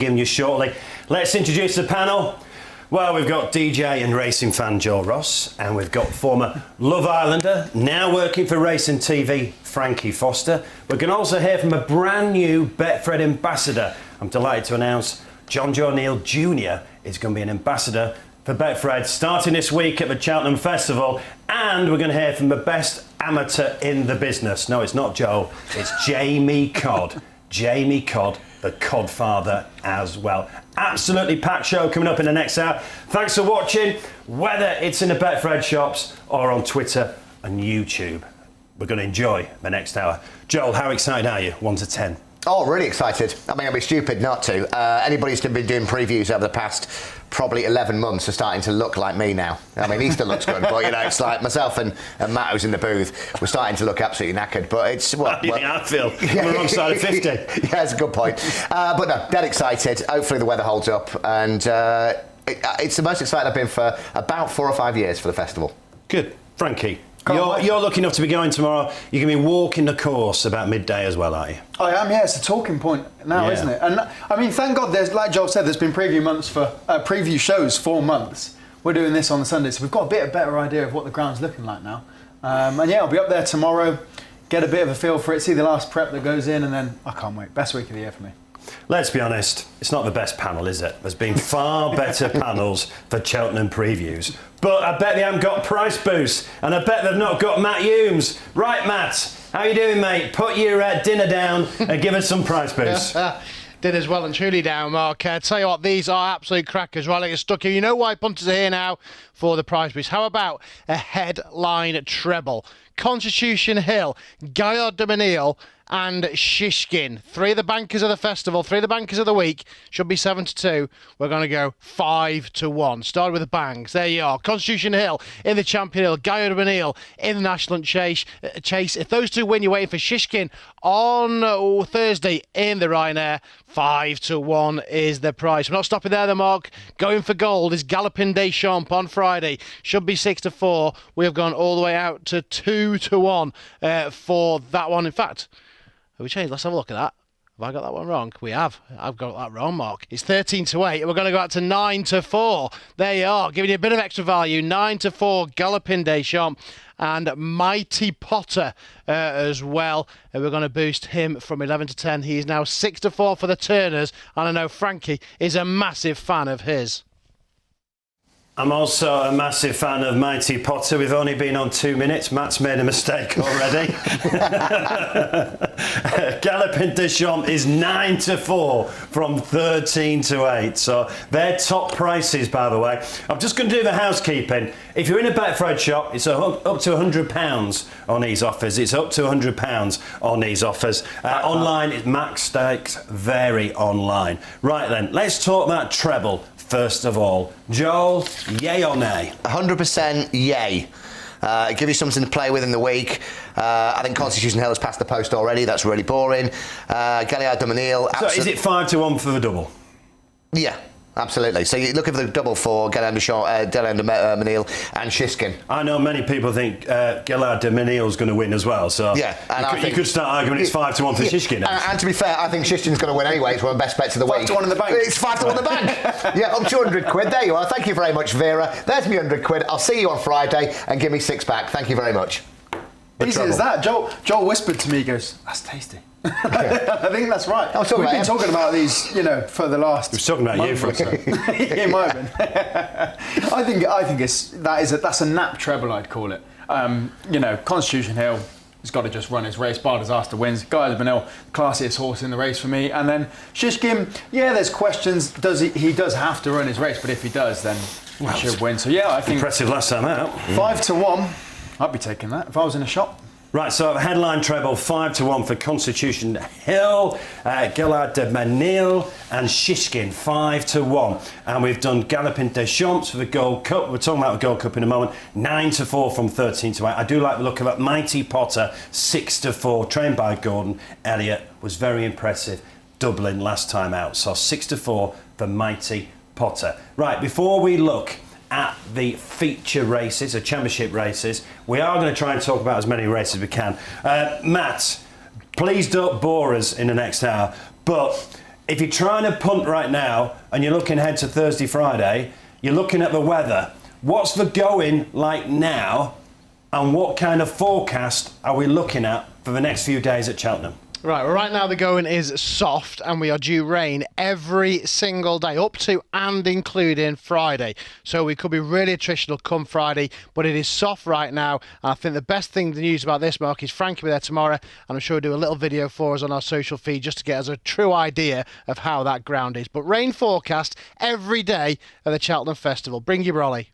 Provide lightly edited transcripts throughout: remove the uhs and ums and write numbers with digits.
giving you shortly. Let's introduce the panel. Well, we've got DJ and racing fan Joel Ross, and we've got former Love Islander, now working for Racing TV, Frankie Foster. We can also hear from a brand new Betfred ambassador. I'm delighted to announce John Joe Neal Jr. is going to be an ambassador for Betfred starting this week at the Cheltenham Festival, and we're going to hear from the best amateur in the business. No, it's not Joel, it's Jamie Codd. Jamie Codd, the Codfather as well. Absolutely packed show coming up in the next hour. Thanks for watching, whether it's in the Betfred shops or on Twitter and YouTube. We're going to enjoy the next hour. Joel, how excited are you? 1 to 10. Oh, really excited. I mean, I'd be stupid not to. Anybody who's been doing previews over the past probably 11 months are starting to look like me now. I mean, Easter looks good, but, you know, it's like myself and Matt, who's in the booth, we're starting to look absolutely knackered. But it's, well... How do you think I feel? I'm on the wrong side of 50. Yeah, that's a good point. But no, dead excited. Hopefully the weather holds up. And it's the most excited I've been for about 4 or 5 years for the festival. Good. Frankie, you're lucky enough to be going tomorrow. You're going to be walking the course about midday as well, are you? I am, yeah. It's a talking point now, isn't it? And I mean, thank God there's, like Joel said, there's been preview shows for months. We're doing this on the Sunday, so we've got a bit of better idea of what the ground's looking like now. And yeah, I'll be up there tomorrow, get a bit of a feel for it, see the last prep that goes in, and then I can't wait. Best week of the year for me. Let's be honest, it's not the best panel, is it? There's been far better panels for Cheltenham previews. But I bet they haven't got price boosts, and I bet they've not got Matt Humes. Right, Matt, how you doing, mate? Put your dinner down and give us some price boosts. Dinner's well and truly down, Mark. Tell you what, these are absolute crackers. Right, like a stuck here. You know why punters are here now? For the prize boost. How about a headline treble? Constitution Hill, Gaillard de Menil and Shishkin. 3 of the bankers of the festival, 3 of the bankers of the week. Should be 7 to 2. We're going to go 5 to 1. Started with the bangs. There you are. Constitution Hill in the Champion Hill. Gaillard de Menil in the National Chase. If those 2 win, you're waiting for Shishkin on Thursday in the Ryanair. 5 to 1 is the price. We're not stopping there, though, Mark. Going for gold is Galopin Des Champs on Friday. Should be 6 to 4. We have gone all the way out to 2 to 1 for that one. In fact, have we changed? Let's have a look at that. Have I got that one wrong? We have. I've got that wrong, Mark. It's 13 to 8, and we're going to go out to 9 to 4. There you are, giving you a bit of extra value. 9 to 4, Galopin Des Champs and Mighty Potter as well. And we're going to boost him from 11 to 10. He is now 6 to 4 for the Turners, and I know Frankie is a massive fan of his. I'm also a massive fan of Mighty Potter. We've only been on 2 minutes. Matt's made a mistake already. Galopin Des Champs is 9 to 4 from 13 to 8. So they're top prices, by the way. I'm just going to do the housekeeping. If you're in a Betfred shop, it's up to £100 on these offers. It's up to £100 on these offers. Online, it's max stakes, vary online. Right then, let's talk about treble. First of all, Joel, yay or nay? 100% yay. Give you something to play with in the week. I think Constitution Hill has passed the post already. That's really boring. Gaillard de Menil. So is it 5 to 1 for the double? Yeah. Absolutely. So you're looking for the double for Gaillard de Menil and Shishkin. I know many people think Gaillard de Menil is going to win as well. So yeah, and you could start arguing it's 5 to 1 for Shishkin. And to be fair, I think Shishkin's going to win anyway. It's one of the best bets of the week. 5 to 1 in the bank. It's 5 to 1 in the bank. Yeah, up to 100 quid. There you are. Thank you very much, Vera. There's me 100 quid. I'll see you on Friday and give me 6 back. Thank you very much. Easy as that. Joel whispered to me, he goes, "That's tasty." I think that's right. We've been talking about these, you know, for the last. We're talking about you for a second. It might have been. I think that's a nap treble, I'd call it. You know, Constitution Hill has got to just run his race. Bar disaster wins. Gaillard de Menil, classiest horse in the race for me. And then Shishkin, yeah, there's questions. He does have to run his race, but if he does, then he should win. So yeah, I think impressive last time out. 5 to 1. I'd be taking that if I was in a shop. Right, so headline treble 5 to 1 for Constitution Hill, Gaillard de Menil and Shishkin 5 to 1. And we've done Galopin Des Champs for the Gold Cup. We're talking about the Gold Cup in a moment. 9 to 4 from 13 to 8. I do like the look of it. Mighty Potter 6 to 4, trained by Gordon Elliott, was very impressive. Dublin last time out. So 6 to 4 for Mighty Potter. Right, before we look at the feature races, the championship races, we are going to try and talk about as many races as we can. Matt, please don't bore us in the next hour, but if you're trying to punt right now and you're looking ahead to Thursday, Friday, you're looking at the weather. What's the going like now, and what kind of forecast are we looking at for the next few days at Cheltenham? Right, well, right now the going is soft and we are due rain every single day, up to and including Friday. So we could be really attritional come Friday, but it is soft right now. And I think the best thing to news about this, Mark, is Frankie will be there tomorrow, and I'm sure he'll do a little video for us on our social feed just to get us a true idea of how that ground is. But rain forecast every day at the Cheltenham Festival. Bring your brolly.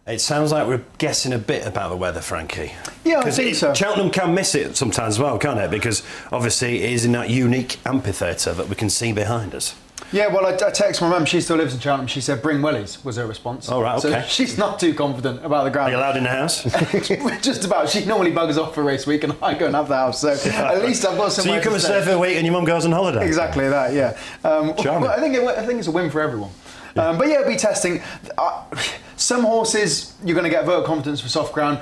It sounds like we're guessing a bit about the weather, Frankie. Yeah, I think so. Cheltenham can miss it sometimes as well, can't it? Because obviously it is in that unique amphitheatre that we can see behind us. Yeah, well, I texted my mum. She still lives in Cheltenham. She said, "Bring wellies," was her response. All right, okay. So she's not too confident about the ground. Are you allowed in the house? Just about. She normally buggers off for race week, and I go and have the house. So at least I've got somewhere. So you come and stay for a week, and your mum goes on holiday. Exactly that. Yeah. Charming. Well, I think it's a win for everyone. But yeah, it'll be testing. Some horses you're going to get vote confidence for soft ground.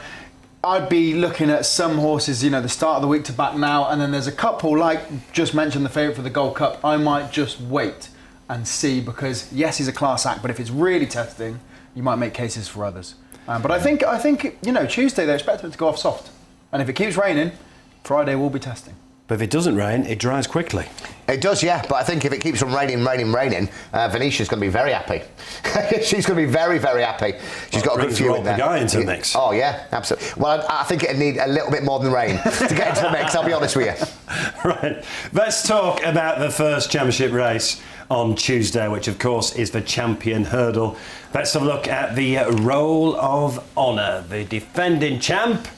I'd be looking at some horses, you know, the start of the week to back now, and then there's a couple, like just mentioned, the favourite for the Gold Cup. I might just wait and see, because yes, he's a class act, but if it's really testing, you might make cases for others. But I think you know, Tuesday they're expecting it to go off soft, and if it keeps raining, Friday will be testing. But if it doesn't rain, it dries quickly. It does, yeah. But I think if it keeps on raining, Venetia's going to be very happy. She's going to be very, very happy. She's got a good few in there. Guy into the mix. Oh yeah, absolutely. Well, I think it'd need a little bit more than rain to get into the mix. I'll be honest with you. Right. Let's talk about the first championship race on Tuesday, which of course is the Champion Hurdle. Let's have a look at the Roll of Honour. The defending champ,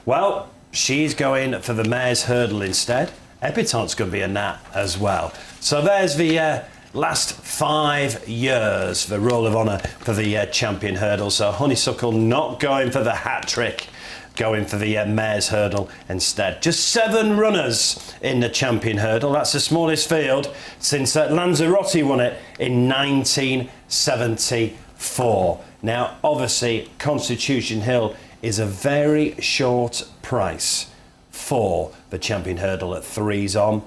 well, she's going for the Mare's Hurdle instead. Epitant's going to be in that as well. So there's the last 5 years, the Roll of Honour for the Champion Hurdle. So Honeysuckle not going for the hat trick, going for the Mare's Hurdle instead. Just 7 runners in the Champion Hurdle. That's the smallest field since Lanzarote won it in 1974. Now, obviously, Constitution Hill is a very short price for the Champion Hurdle at 3s on.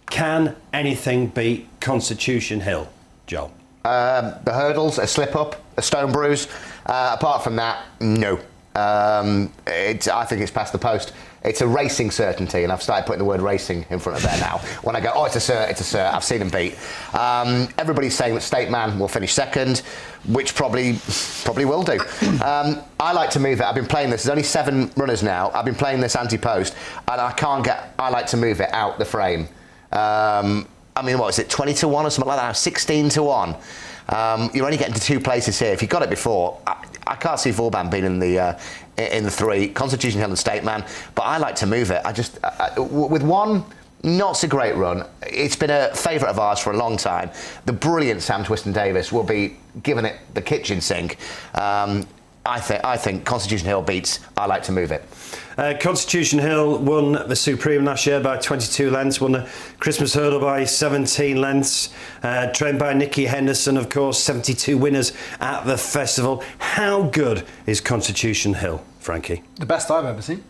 Can anything beat Constitution Hill, Joel? The hurdles, a slip up, a stone bruise. Apart from that, no. I think it's past the post. It's a racing certainty, and I've started putting the word racing in front of there now. When I go, oh, it's a cert, it's a cert. I've seen him beat. Everybody's saying that State Man will finish second, which probably will do. I like to move it. I've been playing this. There's only 7 runners now. I've been playing this anti-post, and I like to move it out the frame. I mean, what is it, 20 to 1 or something like that? 16 to 1. You're only getting to 2 places here. If you got it before, I can't see Vauban being in the 3. Constitution Hill and State Man, but I like to move it. With one not so great run, it's been a favourite of ours for a long time. The brilliant Sam Twiston-Davis will be giving it the kitchen sink. I think Constitution Hill beats. I like to move it. Constitution Hill won the Supreme last year by 22 lengths, won the Christmas Hurdle by 17 lengths, trained by Nicky Henderson, of course, 72 winners at the festival. How good is Constitution Hill, Frankie? The best I've ever seen.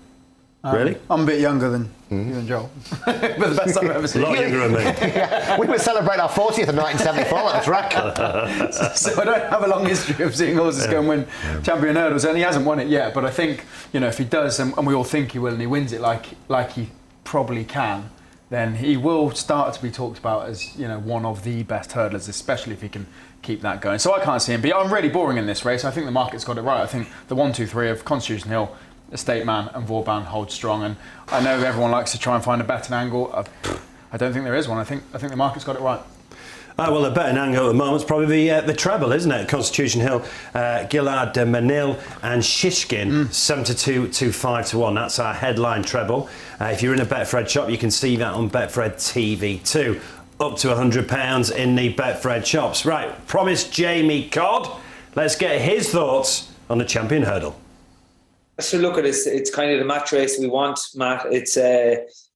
Really? I'm a bit younger than you and Joel, but the best I've ever A seen. lot younger than me. Yeah, we were celebrating our 40th in 1974 at the track. So I don't have a long history of seeing horses go and win Champion Hurdles, and he hasn't won it yet. But I think, you know, if he does, and we all think he will, and he wins it like he probably can, then he will start to be talked about as, you know, one of the best hurdlers, especially if he can keep that going. So I can't see him. But I'm really boring in this race. I think the market's got it right. I think the 1, 2, 3 of Constitution Hill, Estate Man and Vauban hold strong, and I know everyone likes to try and find a betting angle. I don't think there is one. I think the market's got it right. Well, the betting angle at the moment is probably the treble, isn't it? Constitution Hill, Gillard de Manil and Shishkin, 7-2 to 5-1. That's our headline treble. If you're in a Betfred shop, you can see that on Betfred TV too. Up to £100 in the Betfred shops. Right, promised Jamie Codd. Let's get his thoughts on the Champion Hurdle. So look at this, it's kind of the match race we want, Matt. It's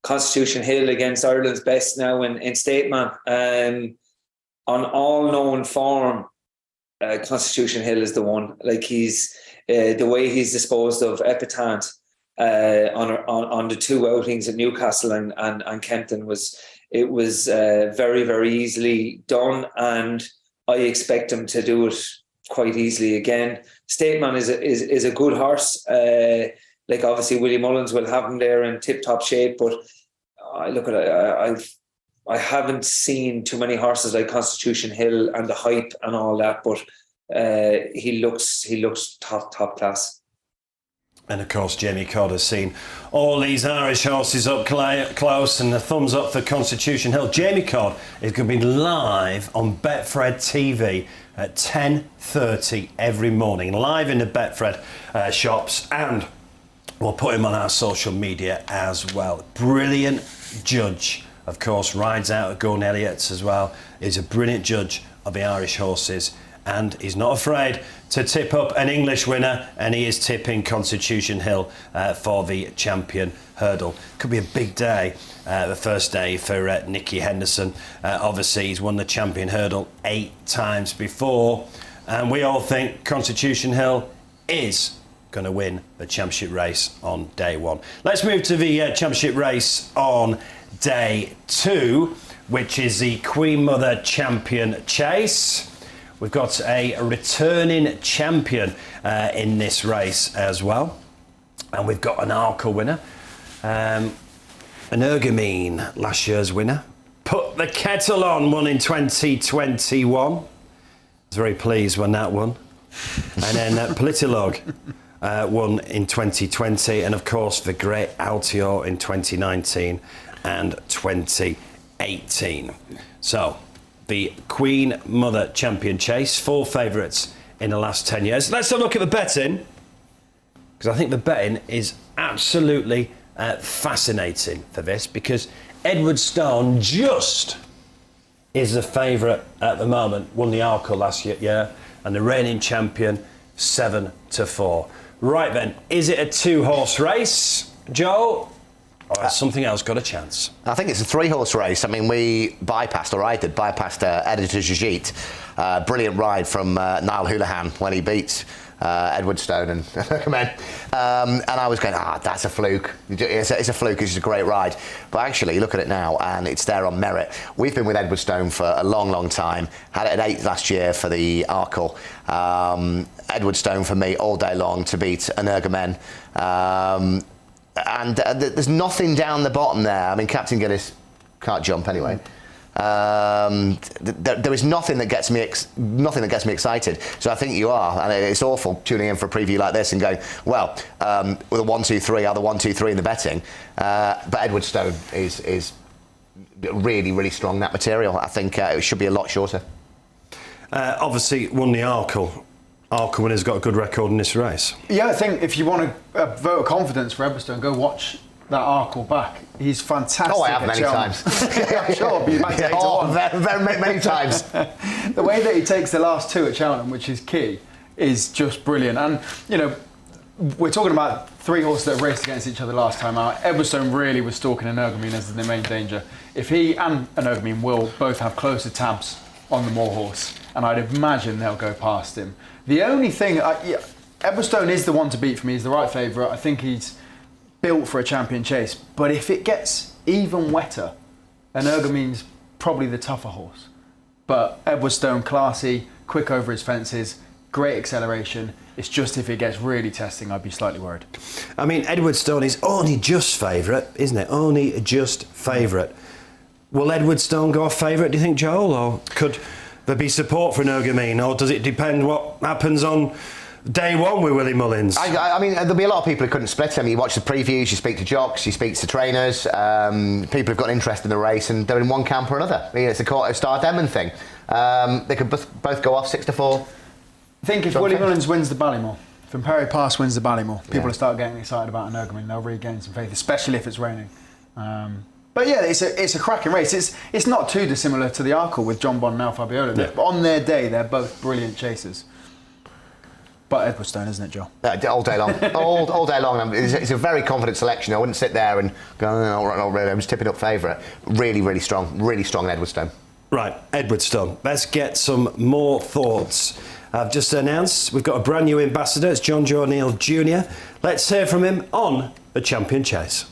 Constitution Hill against Ireland's best now in State Man. On all known form, Constitution Hill is the one. Like he's the way he's disposed of Epitante on the 2 outings at Newcastle and Kempton was it was very, very easily done, and I expect him to do it quite easily again. Stateman is a good horse. Like obviously Willie Mullins will have him there in tip-top shape, but I look at it, I haven't seen too many horses like Constitution Hill and the hype and all that, but he looks top class. And of course, Jamie Codd has seen all these Irish horses up close, and a thumbs up for Constitution Hill. Jamie Codd is going to be live on Betfred TV at 10:30 every morning, live in the Betfred shops, and we'll put him on our social media as well. Brilliant judge, of course, rides out at Gordon Elliott's as well. He's a brilliant judge of the Irish horses, and he's not afraid to tip up an English winner, and he is tipping Constitution Hill for the champion hurdle. Could be a big day, the first day for Nicky Henderson. Obviously, he's won the champion hurdle 8 times before, and we all think Constitution Hill is going to win the championship race on day 1. Let's move to the championship race on day 2, which is the Queen Mother Champion Chase. We've got a returning champion in this race as well. And we've got an Arkle winner. An Ergamine, last year's winner. Put the Kettle On, won in 2021. I was very pleased when that won. And then Politilog won in 2020. And of course, the Great Altior in 2019 and 2018. So, the Queen Mother Champion Chase, 4 favourites in the last 10 years. Let's have a look at the betting, because I think the betting is absolutely fascinating for this, because Edward Stone just is the favourite at the moment, won the Arkle last year, and the reigning champion 7-4. Right then, is it a 2-horse race, Joe? Or has something else got a chance? I think it's a 3-horse race. I mean, I did bypass Editor Jajit. Brilliant ride from Niall Houlihan when he beats Edward Stone and and I was going, that's a fluke. It's a fluke. It's a great ride. But actually, look at it now, and it's there on merit. We've been with Edward Stone for a long, long time. Had it at 8th last year for the Arkle. Edward Stone for me all day long to beat an Ergamen. And there's nothing down the bottom there. I mean, Captain Guinness can't jump anyway. There is nothing that gets me excited. So I think you are, and it's awful tuning in for a preview like this and going, well, with a 1, 2, 3, are the 1, 2, 3 in the betting. But Edward Stone is really, really strong, that material. I think it should be a lot shorter. Obviously, won the Arkle. Arkle winner's got a good record in this race. Yeah, I think if you want a vote of confidence for Edward Stone, go watch that Arkle back. He's fantastic. Oh, I have many times. I'm sure, but you might take very many times. The way that he takes the last 2 at Cheltenham, which is key, is just brilliant. And, you know, we're talking about 3 horses that have raced against each other last time out. Edward Stone really was stalking an Ergamine as the main danger. If he and an Ergamine will both have closer tabs on the Moor horse, and I'd imagine they'll go past him. The only thing, Edward Stone is the one to beat for me. He's the right favourite. I think he's built for a champion chase. But if it gets even wetter, then Ergamine's probably the tougher horse. But Edward Stone, classy, quick over his fences, great acceleration. It's just if it gets really testing, I'd be slightly worried. I mean, Edward Stone is only just favourite, isn't it? Only just favourite. Will Edward Stone go off favourite, do you think, Joel? Or could there be support for an Ergamine? Or does it depend what happens on day 1 with Willie Mullins? I mean, there'll be a lot of people who couldn't split him. You watch the previews, you speak to jocks, you speak to trainers. People have got an interest in the race and they're in one camp or another. I mean, it's a Quarto Star Demon thing. They could both go off 6-4. I think if Willie Mullins wins the Ballymore, if Imperi Pass wins the Ballymore, people will start getting excited about an Ergamine. They'll regain some faith, especially if it's raining. But yeah, it's a cracking race. It's not too dissimilar to the Arkle with John Bond and Al Fabiola. Yeah. On their day, they're both brilliant chasers. But Edward Stone, isn't it, Joe? All day long. all day long. It's a very confident selection. I wouldn't sit there and go, not really, I'm just tipping up favourite. Really strong Edward Stone. Right, Edward Stone. Let's get some more thoughts. I've just announced we've got a brand new ambassador. It's John Joe O'Neill Jr. Let's hear from him on the Champion Chase.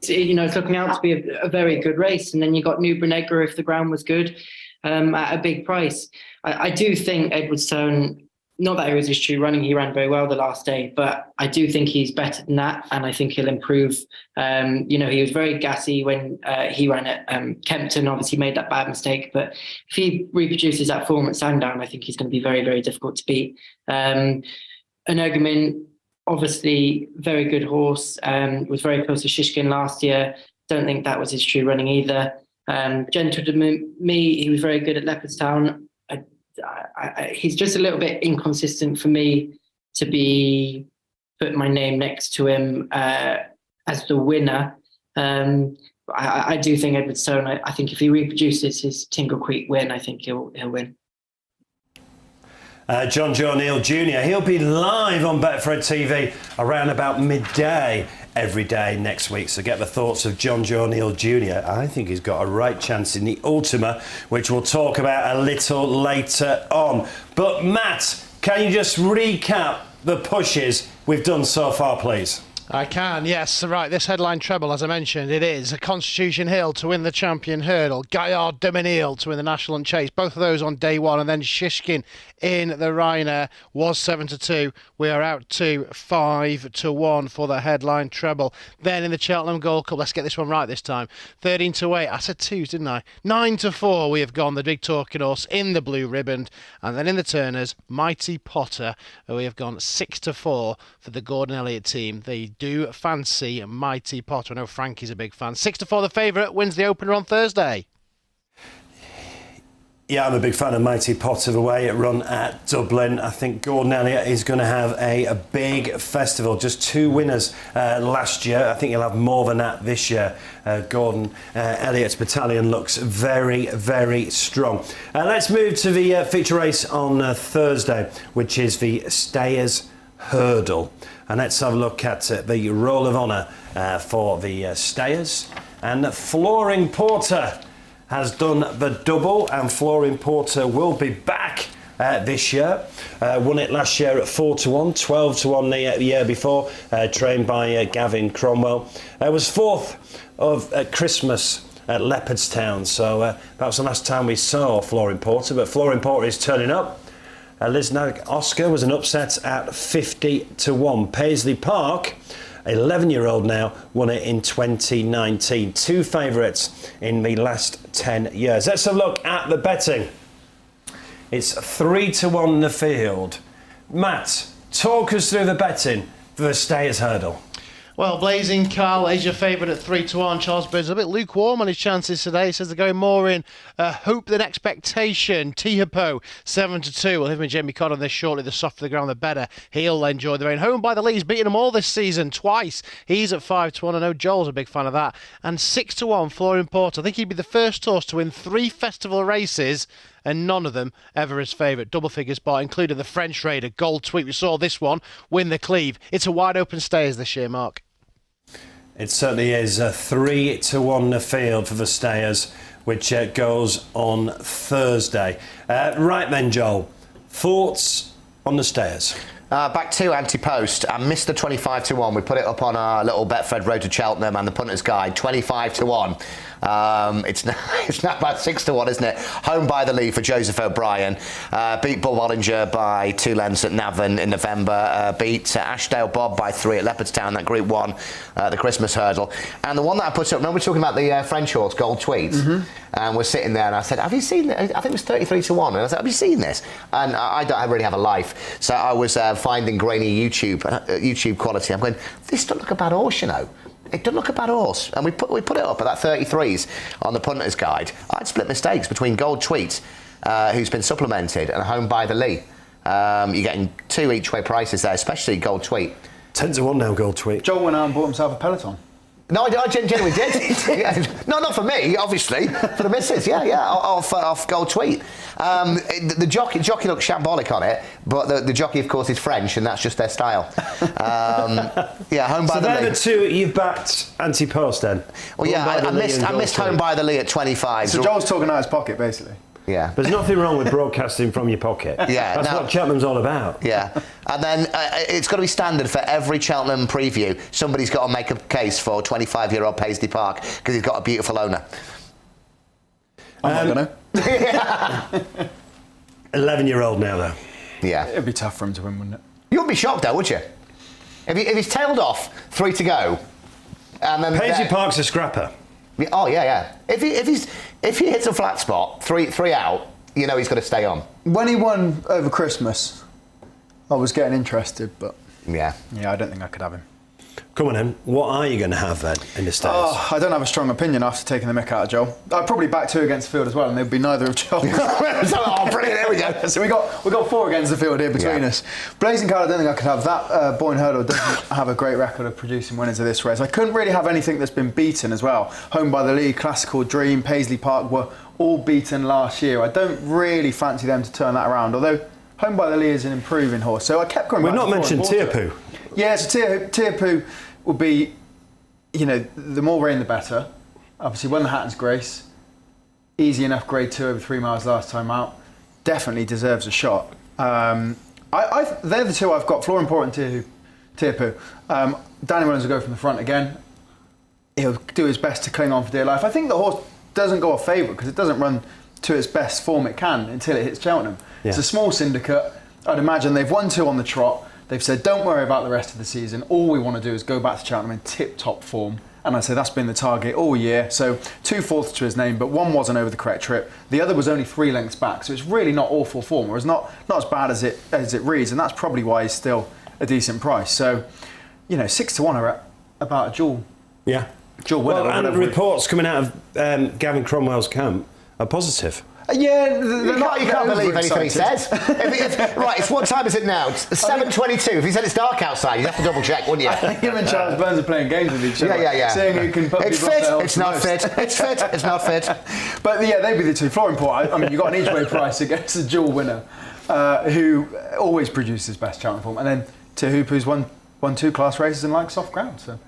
it's looking out to be a very good race. And then you got New Brunegger if the ground was good at a big price. I do think Edwardstone, not that it was his true running, he ran very well the last day, but I do think he's better than that, and I think he'll improve. He was very gassy when he ran at Kempton, obviously made that bad mistake, but if he reproduces that form at Sandown, I think he's going to be very, very difficult to beat. Energumen, obviously very good horse, was very close to Shishkin last year. Don't think that was his true running either. Gentle to me, he was very good at Leopardstown. He's just a little bit inconsistent for me to be put my name next to him as the winner. I do think Edwardstone, I think if he reproduces his Tingle Creek win, I think he'll win. John Joe O'Neill Jr. He'll be live on Betfred TV around about midday every day next week. So get the thoughts of John Joe O'Neill Jr. I think he's got a right chance in the Ultima, which we'll talk about a little later on. But Matt, can you just recap the pushes we've done so far, please? I can, yes. Right, this headline treble, as I mentioned, it is a Constitution Hill to win the Champion Hurdle, Gaillard de Menil to win the National and Chase, both of those on day one, and then Shishkin in the Ryanair was 7-2. We are out to 5-1 for the headline treble. Then in the Cheltenham Gold Cup, let's get this one right this time, 13-8. I said 2s, didn't I? 9-4 we have gone, the big talking horse in the blue ribbon. And then in the Turners, Mighty Potter, we have gone 6-4 for the Gordon Elliott team. They do fancy Mighty Potter. I know Frankie's a big fan. 6-4 the favourite, wins the opener on Thursday. Yeah, I'm a big fan of Mighty Potter, the way it run at Dublin. I think Gordon Elliott is going to have a big festival. Just 2 winners last year. I think he'll have more than that this year. Gordon Elliott's battalion looks very, very strong. Let's move to the feature race on Thursday, which is the Stayers Hurdle. And let's have a look at the Roll of Honour for the Stayers. And Flooring Porter has done the double, and Flooring Porter will be back this year. Won it last year at 4-1, 12-1 the year before, trained by Gavin Cromwell. Was 4th at Christmas at Leopardstown, so that was the last time we saw Flooring Porter, but Flooring Porter is turning up. Lisnag Oscar was an upset at 50-1. Paisley Park, 11-year-old now, won it in 2019. 2 favourites in the last 10 years. Let's have a look at the betting. It's 3-1 in the field. Matt, talk us through the betting for the Stayers Hurdle. Well, Blazing Carl is your favourite at 3-1. Charles Bird's a bit lukewarm on his chances today. He says they're going more in hope than expectation. Tihapo, 7-2. We'll hear from Jamie Codd on this shortly. The softer the ground, the better. He'll enjoy the rain. Home by the lead. He's beaten them all this season, twice. He's at 5-1. I know Joel's a big fan of that. And 6-1, Flooring Porter. I think he'd be the first horse to win 3 festival races, and none of them ever his favourite. Double figure spot, including the French Raider, Gold Tweet. We saw this one win the Cleve. It's a wide open Stayers this year, Mark. It certainly is. 3-1 the field for the Stayers, which goes on Thursday. Right then, Joel, thoughts on the Stayers? Back to anti-post. I missed the 25-1. We put it up on our little Betfred Road to Cheltenham and the Punter's Guide. 25-1. It's now about 6-1, isn't it? Home by the lead for Joseph O'Brien. Beat Bull Bollinger by 2 lengths at Navan in November. Beat Ashdale Bob by 3 at Leopardstown, that Group 1, the Christmas Hurdle. And the one that I put up, remember we were talking about the French horse, Gold Tweet? Mm-hmm. And we're sitting there and I said, have you seen it? I think it was 33-1. And I said, have you seen this? And I don't really have a life. So I was finding grainy YouTube quality. I'm going, this doesn't look a bad horse, you know. It doesn't look a bad horse. And we put it up at that 33s on the Punter's Guide. I'd split mistakes between Gold Tweet, who's been supplemented, and Home by the Lee. You're getting 2 each way prices there, especially Gold Tweet. 10-1 now, Gold Tweet. Joel went out and bought himself a Peloton. No, I genuinely did. Yeah. No, not for me, obviously. For the missus, yeah, off Gold Tweet. The jockey looks shambolic on it, but the jockey, of course, is French, and that's just their style. Home by the Lee. So they're the 2 you've backed anti-post then? Well, yeah, I missed Home by the Lee at 25. So Joel's talking out his pocket, basically. Yeah. There's nothing wrong with broadcasting from your pocket. Yeah, That's now- what Cheltenham's all about. Yeah, and then it's got to be standard for every Cheltenham preview. Somebody's got to make a case for 25-year-old Paisley Park because he's got a beautiful owner. I'm not gonna. 11-year-old now, though. Yeah. It'd be tough for him to win, wouldn't it? You wouldn't be shocked, though, would you? If he's tailed off 3 to go, and then Paisley Park's a scrapper. Oh yeah. If he hits a flat spot, three out, you know he's got to stay on. When he won over Christmas, I was getting interested, but Yeah. I don't think I could have him. Come on, then. What are you going to have then in the States? Oh, I don't have a strong opinion after taking the mick out of Joel. I'd probably back 2 against the field as well, and there'd be neither of Joel. Oh, brilliant! There we go. So we got 4 against the field here between us. Blazing Card, I don't think I could have that. Boyne Hurdle doesn't have a great record of producing winners of this race. I couldn't really have anything that's been beaten as well. Home by the Lee, Classical Dream, Paisley Park were all beaten last year. I don't really fancy them to turn that around, although Home by the Lee is an improving horse. So I kept going We've back not to mentioned Four and Water. Tearpoo. Yeah, so Tearpoo would be, the more rain the better. Obviously won the Hatton's Grace. Easy enough grade 2 over 3 miles last time out. Definitely deserves a shot. They're the 2 I've got, Flooring Port and Tearpoo. Danny Mullins will go from the front again. He'll do his best to cling on for dear life. I think the horse doesn't go off favourite because it doesn't run to its best form it can until it hits Cheltenham. Yeah. It's a small syndicate. I'd imagine they've won 2 on the trot. They've said, don't worry about the rest of the season. All we want to do is go back to Cheltenham in tip-top form. And I say that's been the target all year. So 2 fourths to his name, but 1 wasn't over the correct trip. The other was only 3 lengths back. So it's really not awful form, or it's not as bad as it reads. And that's probably why he's still a decent price. So, 6 to 1 are at about a dual Yeah. winner. Well, or and whatever. reports coming out of Gavin Cromwell's camp are positive. Yeah, You can't believe anything he says. Right, it's what time is it now? It's 7:22. If he said it's dark outside, you'd have to double check, wouldn't you? Him and Charles Burns are playing games with each other. Yeah. Saying who can put It's people off fit. their horse It's the not most. fit. It's fit. It's not fit. But yeah, they'd be the 2. Flooring Port, I mean, you've got an each way price against a dual winner who always produces best Cheltenham form. And then Tearpoo's won 2 class races and likes soft ground. So.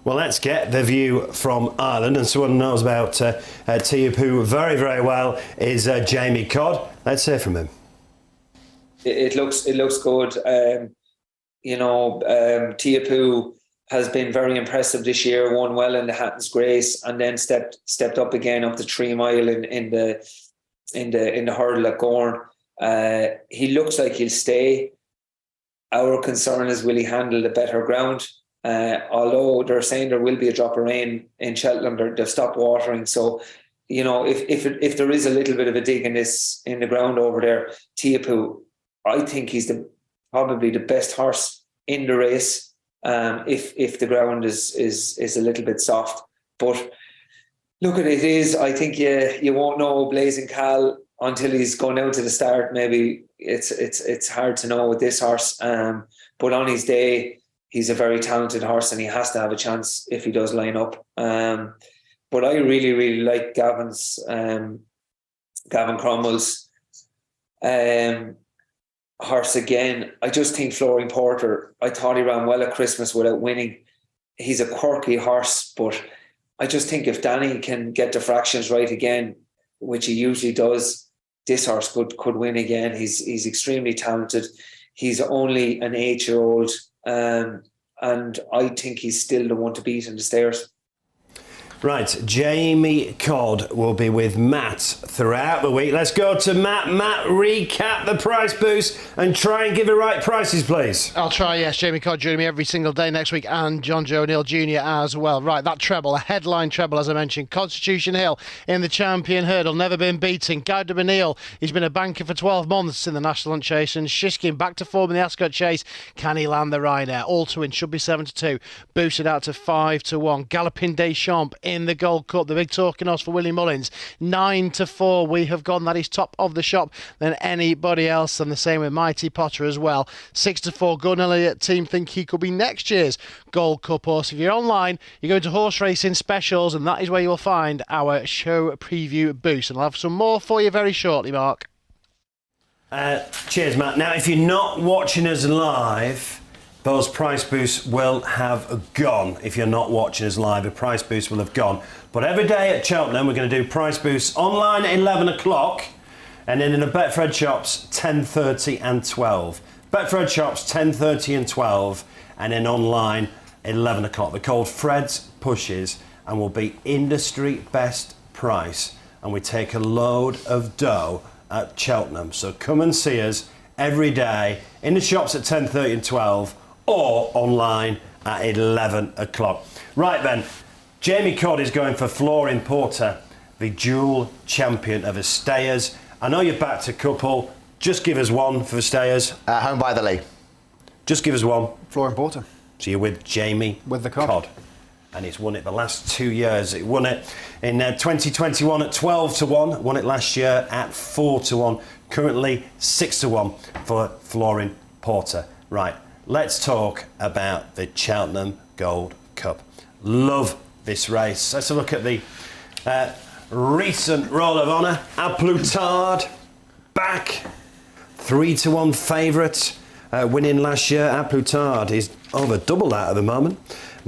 Well, let's get the view from Ireland, and someone who knows about Tearpoo very, very well is Jamie Codd. Let's hear from him. It looks good. Tearpoo has been very impressive this year. Won well in the Hatton's Grace, and then stepped up again up the 3 mile in the hurdle at Gorn. He looks like he'll stay. Our concern is, will he handle the better ground? Although they're saying there will be a drop of rain in Cheltenham, they've stopped watering. So, if there is a little bit of a dig in the ground over there, Tearpoo, I think he's probably the best horse in the race. If the ground is a little bit soft, but look at it, I think you won't know Blazing Cal until he's gone out to the start. Maybe it's hard to know with this horse. But on his day, he's a very talented horse, and he has to have a chance if he does line up. But I really, really like Gavin Cromwell's horse again. I just think Flooring Porter, I thought he ran well at Christmas without winning. He's a quirky horse, but I just think if Danny can get the fractions right again, which he usually does, this horse could win again. He's extremely talented. He's only an 8-year-old. And I think he's still the one to beat in the stairs. Right, Jamie Codd will be with Matt throughout the week. Let's go to Matt. Matt, recap the price boost and try and give the right prices, please. I'll try, yes. Jamie Codd joining me every single day next week, and John Joe O'Neill Jr. as well. Right, that treble, a headline treble, as I mentioned. Constitution Hill in the Champion Hurdle, never been beaten. Guy de Benil, he's been a banker for 12 months in the National Hunt Chase, and Shishkin back to form in the Ascot Chase. Can he land the Ryanair? All to win, should be 7-2. Boosted out to 5-1. Galloping Deschamps in the Gold Cup, the big talking horse for Willie Mullins. 9-4. We have gone. That is top of the shop than anybody else, and the same with Mighty Potter as well. 6-4. Gordon Elliott team think he could be next year's Gold Cup horse. If you're online, you go to Horse Racing Specials, and that is where you will find our show preview boost. And I'll have some more for you very shortly, Mark. Cheers, Matt. Now, if you're not watching us live, those price boosts will have gone. If you're not watching us live, the price boost will have gone. But every day at Cheltenham, we're going to do price boosts online at 11 o'clock. And then in the Betfred shops, 10:30 and 12. Betfred shops, 10:30 and 12. And then online, 11 o'clock. They're called Fred's Pushes and will be industry best price. And we take a load of dough at Cheltenham. So come and see us every day in the shops at 10:30 and 12 or online at 11 o'clock. Right then, Jamie Codd is going for Florin Porter, the dual champion of his stayers. I know you're backed a couple. Just give us one for the stayers. Home by the Lee. Just give us one. Florin Porter. So you're with Jamie With the Codd. And he's won it the last 2 years. He won it in 2021 at 12-1. Won it last year at 4-1. Currently 6-1 for Florin Porter. Right, let's talk about the Cheltenham Gold Cup. Love this race. Let's look at the recent Roll of Honour. A Plutard back. 3-1 favourite. Winning last year. A Plutard is over double that at the moment.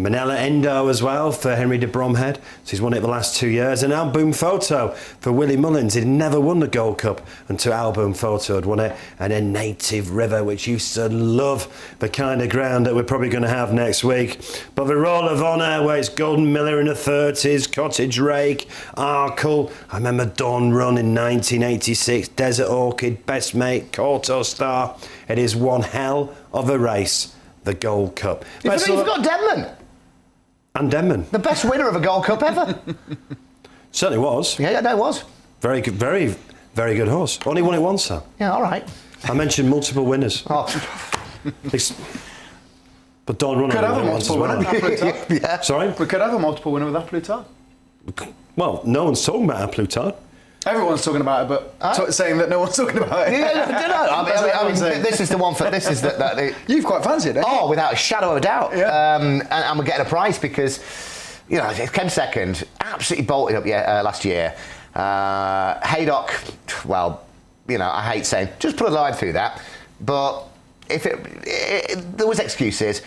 Manella Endo as well for Henry de Bromhead. So he's won it the last 2 years. And Album Photo for Willie Mullins. He'd never won the Gold Cup until Album Photo had won it. And then Native River, which used to love the kind of ground that we're probably going to have next week. But the Roll of Honour, where it's Golden Miller in the 30s, Cottage Rake, Arkle. I remember Dawn Run in 1986, Desert Orchid, Best Mate, Corto Star. It is one hell of a race, the Gold Cup. You've got Denman. And Denman. The best winner of a Gold Cup ever. Certainly was. Yeah, no, it was. Very good, very, very good horse. Only won it once, though. Yeah, all right. I mentioned multiple winners. Oh. But Don Run Could have a only won it once as multiple winner well. with A Plutard. Yeah. Sorry? We could have a multiple winner with A Plutard. Well, no one's talking about A Plutard. Everyone's talking about it, but saying that no one's talking about it. Yeah, I That's what mean, everyone's saying. this is the one for. This is the You've quite fancied it. Oh, without a shadow of a doubt. Yeah. And we're getting a prize because, you know, it came second, absolutely bolted up last year. Haydock, well, you know, I hate saying, just put a line through that. But if there was excuses.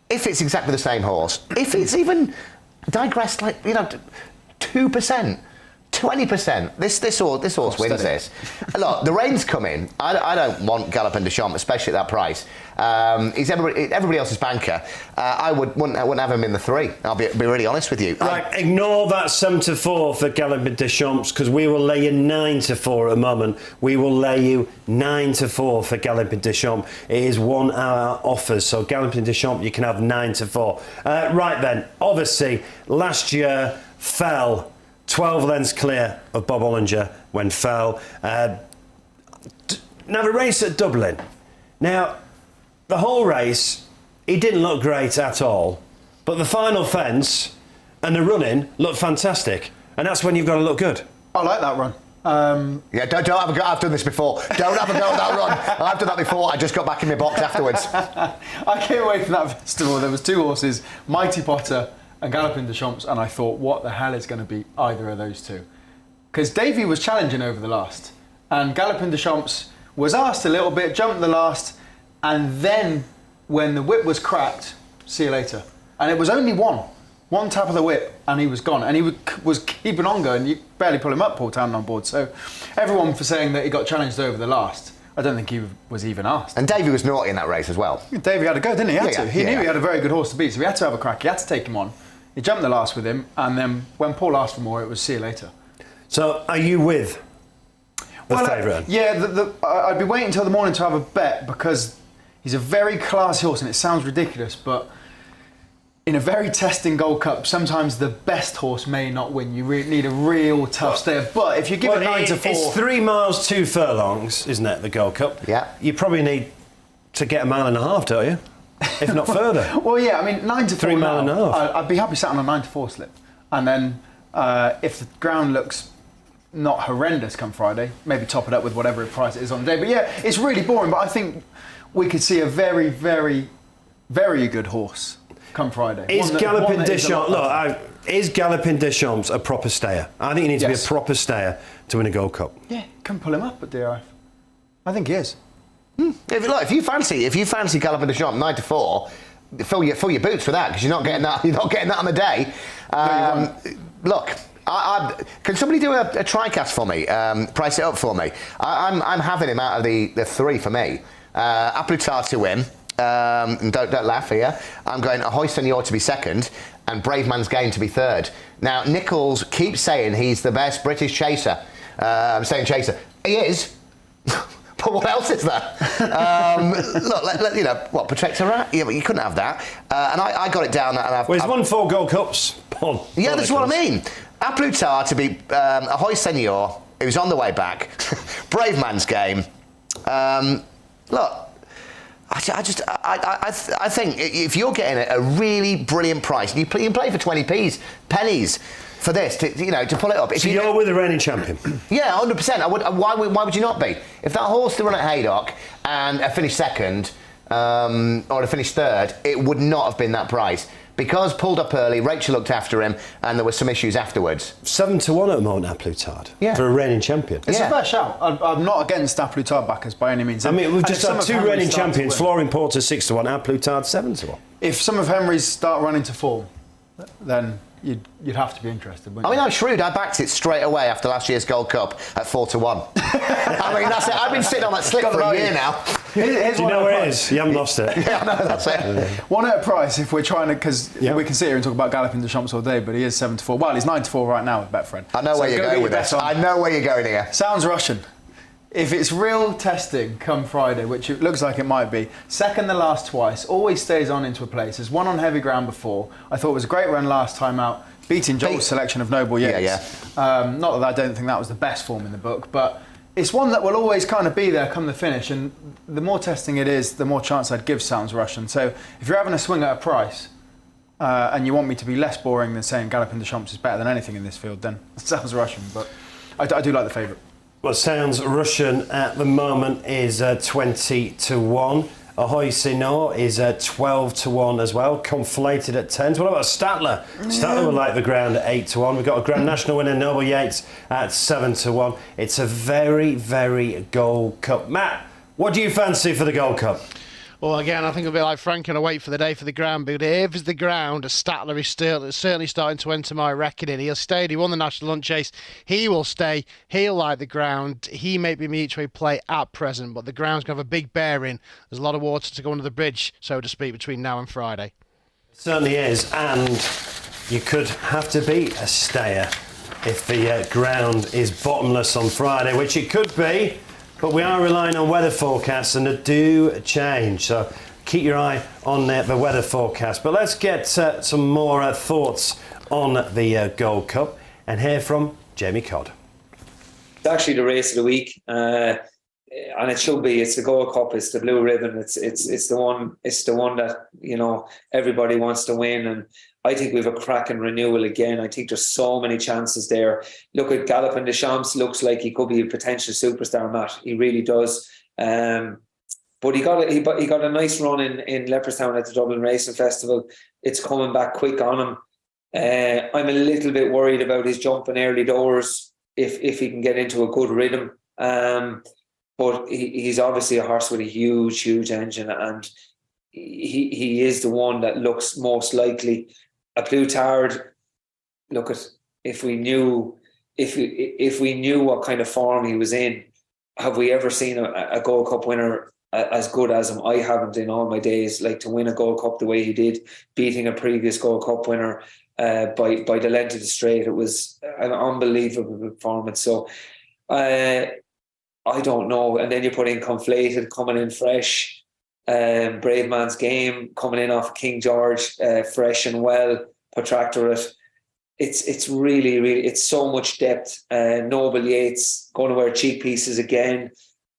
If it's exactly the same horse, if it's even digressed like, you know, 2%. 20%. This horse wins this. Look, the rain's coming. I don't want Galopin Des Champs, especially at that price. He's everybody else's banker. I wouldn't have him in the 3. I'll be really honest with you. Right, ignore that 7-4 for Galopin Des Champs because we will lay you 9-4 at the moment. We will lay you 9-4 for Galopin Des Champs. It is 1 hour offers, so Galopin Des Champs you can have 9-4. Right then, obviously last year fell 12 lengths clear of Bob Ollinger when fell. Now the race at Dublin. Now, the whole race, he didn't look great at all. But the final fence and the running looked fantastic. And that's when you've got to look good. I like that run. Yeah, don't have a go. I've done this before. Don't have a go at that run. I've done that before. I just got back in my box afterwards. I came away from that festival. There was 2 horses, Mighty Potter and Galopin Des Champs, and I thought, what the hell is going to be either of those 2? Because Davy was challenging over the last, and Galopin Des Champs was asked a little bit, jumped the last, and then when the whip was cracked, see you later. And it was only one tap of the whip, and he was gone. And he was keeping on going. You barely pull him up, Paul Townend on board. So everyone for saying that he got challenged over the last, I don't think he was even asked. And Davy was naughty in that race as well. Davy had to go, didn't he? He Yeah, knew he had a very good horse to beat, so he had to have a crack. He had to take him on. He jumped the last with him, and then when Paul asked for more, it was see you later. So, are you with the favourite? Yeah, I'd be waiting until the morning to have a bet because he's a very classy horse, and it sounds ridiculous, but in a very testing Gold Cup, sometimes the best horse may not win. You need a real tough stayer. But if you give it 9-4... It's 3 miles, 2 furlongs, isn't it, the Gold Cup? Yeah. You probably need to get 1.5 miles, don't you? If not further. Well, yeah, I mean, 9-4 3 mile and a half. I'd be happy sat on a 9-4 slip. And then if the ground looks not horrendous come Friday, maybe top it up with whatever price it is on the day. But yeah, it's really boring, but I think we could see a very, very, very good horse come Friday. Is Galopin Des Champs... Look, is Galopin Des Champs a proper stayer? I think he needs to be a proper stayer to win a Gold Cup. Yeah, can pull him up at DRF. I think he is. If you fancy Galopin Des Champs 9-4, fill your boots for that because you're not getting that. You're not getting that on the day. Look, Can somebody do a TriCast for me? Price it up for me. I'm having him out of the 3 for me. A plus tard to win. And don't laugh here. I'm going Ahoy Senor to be second and Brave Man's Game to be third. Now, Nichols keeps saying he's the best British chaser. I'm saying chaser. He is. But what else is there? Look, you know, what, Protector Rat? Yeah, but you couldn't have that. And I got it down. And Well, he's won 4 Gold Cups. Yeah, that's what I mean. A plus tard to be Ahoy Senor, who's on the way back. Brave Man's Game. Look, I think if you're getting a really brilliant price, you can play for pennies for this to pull it up. So you're with the reigning champion. Yeah, 100%. Why would you not be? If that horse to run at Haydock and finished second or to finish third, it would not have been that price. Because pulled up early, Rachel looked after him, and there were some issues afterwards. 7-1 at the moment, A plus tard. Yeah. For a reigning champion. It's a fair shout. I'm not against A plus tard backers by any means. I mean, we've just had 2 reigning champions. Flooring Porter 6-1, A plus tard 7-1. If some of Henry's start running to form, then you'd have to be interested. I mean, I'm shrewd. I backed it straight away after last year's Gold Cup at 4-1. I mean, that's it. I've been sitting on that slip for a year now. Here's Do you know where it is? You haven't lost it. Yeah, I know, that's it. One at a price, if we're trying to, because we can sit here and talk about Galloping Deschamps all day, but he is 7-4. Well, he's 9-4 right now with Betfred. I know where you're going with this. I know where you're going here. Sounds Russian. If it's real testing come Friday, which it looks like it might be, second the last twice, always stays on into a place. Has won on heavy ground before. I thought it was a great run last time out, beating Joel's selection of Noble Yates. Not that I don't think that was the best form in the book, but it's one that will always kind of be there come the finish, and the more testing it is, the more chance I'd give Sounds Russian. So if you're having a swing at a price, and you want me to be less boring than saying Galloping Deschamps is better than anything in this field, then Sounds Russian, but I do like the favourite. Well, Sounds Russian at the moment is 20-1. Ahoy Senor is 12-1 as well. Conflated at 10. What about Statler? Statler would like the ground at 8-1. We've got a Grand National winner, Noble Yates, at 7-1. It's a very, very Gold Cup. Matt, what do you fancy for the Gold Cup? Well, again, I think I'll be like Frank and I'll wait for the day for the ground. But if it's the ground, Statler is certainly starting to enter my reckoning. He'll stay. He won the National Lunch Chase. He will stay. He'll like the ground. He may be each way play at present, but the ground's going to have a big bearing. There's a lot of water to go under the bridge, so to speak, between now and Friday. It certainly is, and you could have to beat a stayer if the ground is bottomless on Friday, which it could be. But we are relying on weather forecasts, and they do change. So keep your eye on the weather forecast. But let's get some more thoughts on the Gold Cup and hear from Jamie Codd. It's actually the race of the week, and it should be. It's the Gold Cup. It's the blue ribbon. It's the one. It's the one that everybody wants to win. And I think we have a cracking renewal again. I think there's so many chances there. Look at Galloping Deschamps. Looks like he could be a potential superstar, Matt. He really does. But he got a nice run in Leopardstown at the Dublin Racing Festival. It's coming back quick on him. I'm a little bit worried about his jumping early doors if he can get into a good rhythm. But he's obviously a horse with a huge engine, and he is the one that looks most likely. A plus tard, look at if we knew what kind of form he was in, have we ever seen a Gold Cup winner as good as him? I haven't in all my days. Like, to win a Gold Cup the way he did, beating a previous Gold Cup winner by the length of the straight, it was an unbelievable performance. So I don't know. And then you put in Conflated coming in fresh. Brave Man's Game coming in off King George, fresh and well. Protractorate. It's really, it's so much depth. Noble Yates going to wear cheek pieces again.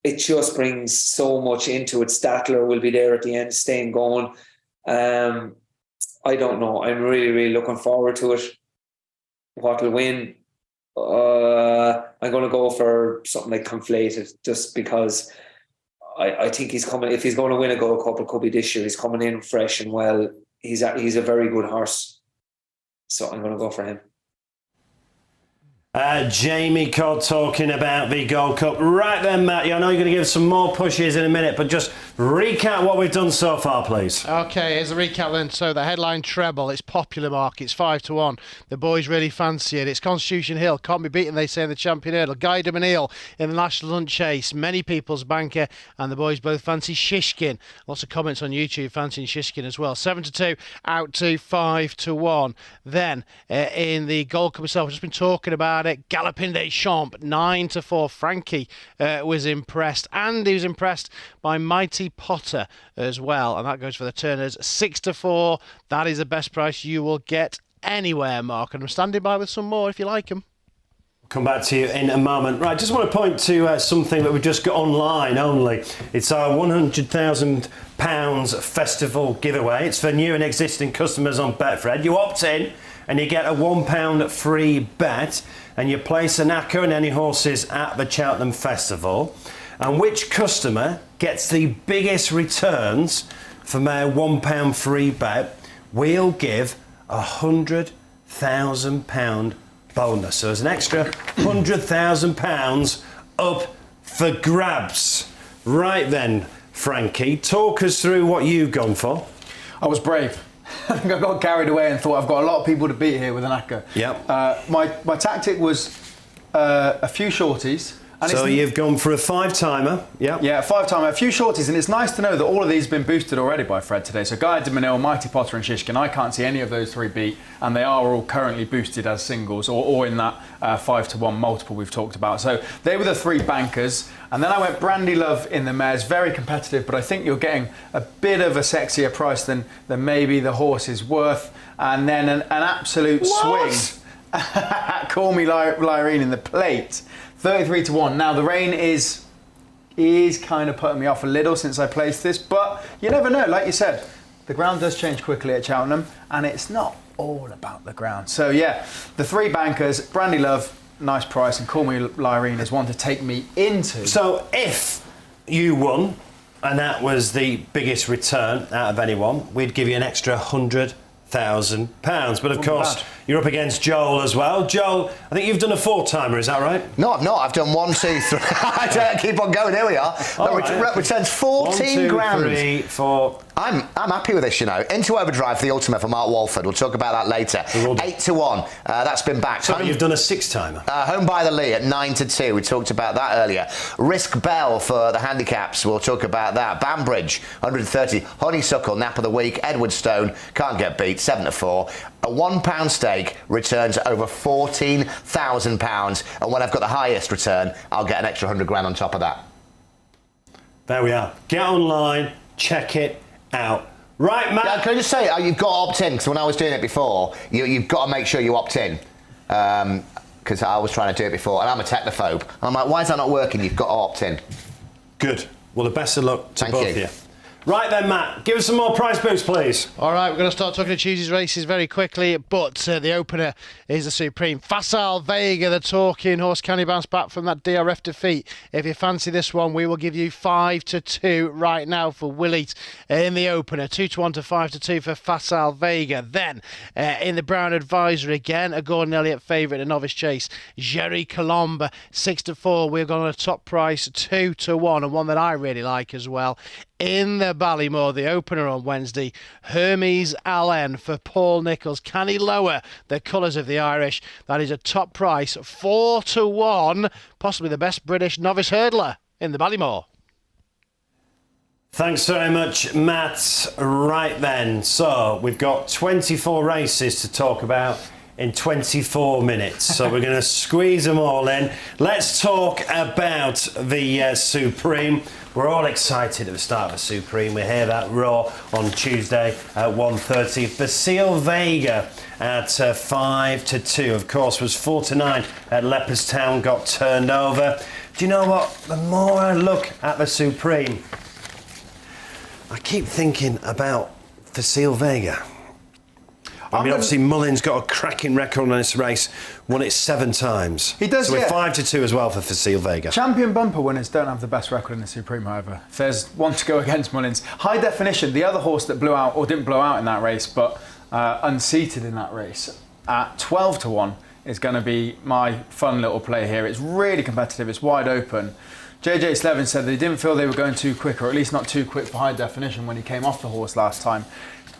It just brings so much into it. Statler will be there at the end, staying going. I don't know. I'm really looking forward to it. What will win? I'm going to go for something like Conflated, just because I think he's coming. If he's going to win a Gold Cup, it could be this year. He's coming in fresh and well. He's a very good horse, so I'm going to go for him. Jamie Codd talking about the Gold Cup. Right then, Matt, I know you're going to give some more pushes in a minute, but just recap what we've done so far, please. Okay, here's the recap then. So the headline treble, it's popular, Mark. It's 5-1. The boys really fancy it. It's Constitution Hill. Can't be beaten, they say, in the Champion Hurdle. Guy de Manille in the National Hunt Chase. Many people's banker, and the boys both fancy Shishkin. Lots of comments on YouTube fancying Shishkin as well. 7-2 out to 5-1. Then in the Gold Cup itself, I've just been talking about it. Galopin des Champs, 9-4. Frankie was impressed, and he was impressed by Mighty Potter as well, and that goes for the Turners. 6-4. That is the best price you will get anywhere, Mark, and I'm standing by with some more if you like them. Come back to you in a moment. Right, just want to point to something that we've just got online only. It's our £100,000 festival giveaway. It's for new and existing customers on Betfred. You opt in and you get a £1 free bet, and you place an acca and any horses at the Cheltenham Festival. And which customer gets the biggest returns from their £1 free bet, we'll give a £100,000 bonus. So there's an extra £100,000 up for grabs. Right then, Frankie, talk us through what you've gone for. I was brave. I think I got carried away and thought I've got a lot of people to beat here with an acca. Yep. My tactic was a few shorties. And so you've gone for a 5-timer, yeah? Yeah, 5-timer, a few shorties, and it's nice to know that all of these have been boosted already by Fred today. So Guy de Manille, Mighty Potter and Shishkin, I can't see any of those three beat, and they are all currently boosted as singles or in that 5-1 multiple we've talked about. So they were the three bankers, and then I went Brandy Love in the mares, very competitive, but I think you're getting a bit of a sexier price than maybe the horse is worth, and then an absolute swing. Call Me Lyrene in the plate. 33-1. Now the rain is kind of putting me off a little since I placed this, but you never know. Like you said, the ground does change quickly at Cheltenham, and it's not all about the ground. So yeah, the three bankers, Brandy Love, nice price, and Call Me Lyrene is one to take me into. So if you won, and that was the biggest return out of anyone, we'd give you an extra £100,000. But of course, you're up against Joel as well. Joel, I think you've done a 4-timer, is that right? No, I've not. I've done 1, 2, 3. I keep on going. Here we are. Returns 14 grand. 1, 2, 3, 4. I'm happy with this, you know. Into Overdrive, the ultimate for Mark Walford. We'll talk about that later. 8-1. That's been backed. So you've done a 6-timer. Home by the Lee at 9-2. We talked about that earlier. Risk Bell for the handicaps. We'll talk about that. Banbridge 130. Honeysuckle Nap of the Week. Edwardstone can't get beat 7-4. A £1 stake returns over £14,000, and when I've got the highest return, I'll get an extra 100 grand on top of that. There we are. Get online, check it out. Right, Matt. Yeah, can I just say, you've got to opt in, because when I was doing it before, you've got to make sure you opt in. Because I was trying to do it before, and I'm a technophobe. And I'm like, why is that not working? You've got to opt in. Good. Well, the best of luck to Thank both you. of you. Right then, Matt, give us some more price boosts, please. All right, we're going to start talking to Tuesday's races very quickly, but the opener is the Supreme. Facile Vega, the talking horse. Can he bounce back from that DRF defeat? If you fancy this one, we will give you 5-2 right now for Willie in the opener. 2-1 to 5-2 for Facile Vega. Then, in the Brown Advisory again, a Gordon Elliott favourite, a novice chase. Jerry Colombe, 6-4. We've gone on a top price, 2-1, and one that I really like as well. In the Ballymore, the opener on Wednesday, Hermes Allen for Paul Nicholls. Can he lower the colours of the Irish? That is a top price, 4-1, possibly the best British novice hurdler in the Ballymore. Thanks very much, Matt. Right then, so we've got 24 races to talk about in 24 minutes, so we're going to squeeze them all in. Let's talk about the Supreme. We're all excited at the start of the Supreme. We hear that roar on Tuesday at 1:30. Facile Vega at 5-2, of course, was 4-9 at Leopardstown, got turned over. Do you know what? The more I look at the Supreme, I keep thinking about Facile Vega. I mean, obviously, Mullins got a cracking record on this race, won it 7 times. He does, so we're yeah. 5-2 as well for Facile Vega. Champion bumper winners don't have the best record in the Supreme, however. If there's one to go against Mullins. High Definition, the other horse that blew out, or didn't blow out in that race, but unseated in that race, at 12-1, is going to be my fun little play here. It's really competitive. It's wide open. JJ Slevin said they didn't feel they were going too quick, or at least not too quick for High Definition when he came off the horse last time.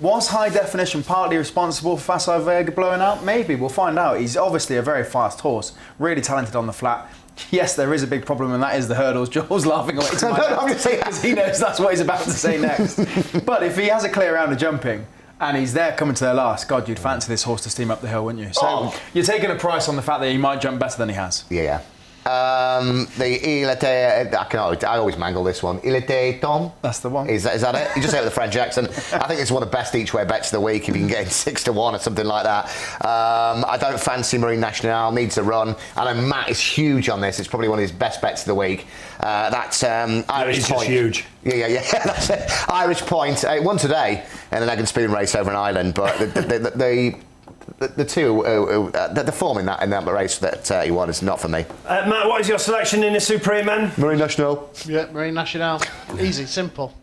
Was High Definition partly responsible for Facile Vega blowing out? Maybe, we'll find out. He's obviously a very fast horse, really talented on the flat. Yes, there is a big problem, and that is the hurdles. Joel's laughing away to my left because he knows that's what he's about to say next. But if he has a clear round of jumping, and he's there coming to their last, God, you'd fancy this horse to steam up the hill, wouldn't you? So you're taking a price on the fact that he might jump better than he has. Yeah. I always mangle this one. Il était Tom. That's the one. Is that it? You just say it with a French accent. I think it's one of the best each-way bets of the week if you can get in 6-1 or something like that. I don't fancy Marine Nationale, needs a run. I know Matt is huge on this. It's probably one of his best bets of the week. That's Irish It's Point. just huge. Yeah, that's it. Irish Point. It won today in an egg and spoon race over in Ireland, but the form in that race that he won is not for me. Matt, what is your selection in the Supreme Men? Marine Nationale. Yeah, Marine Nationale. Easy, simple.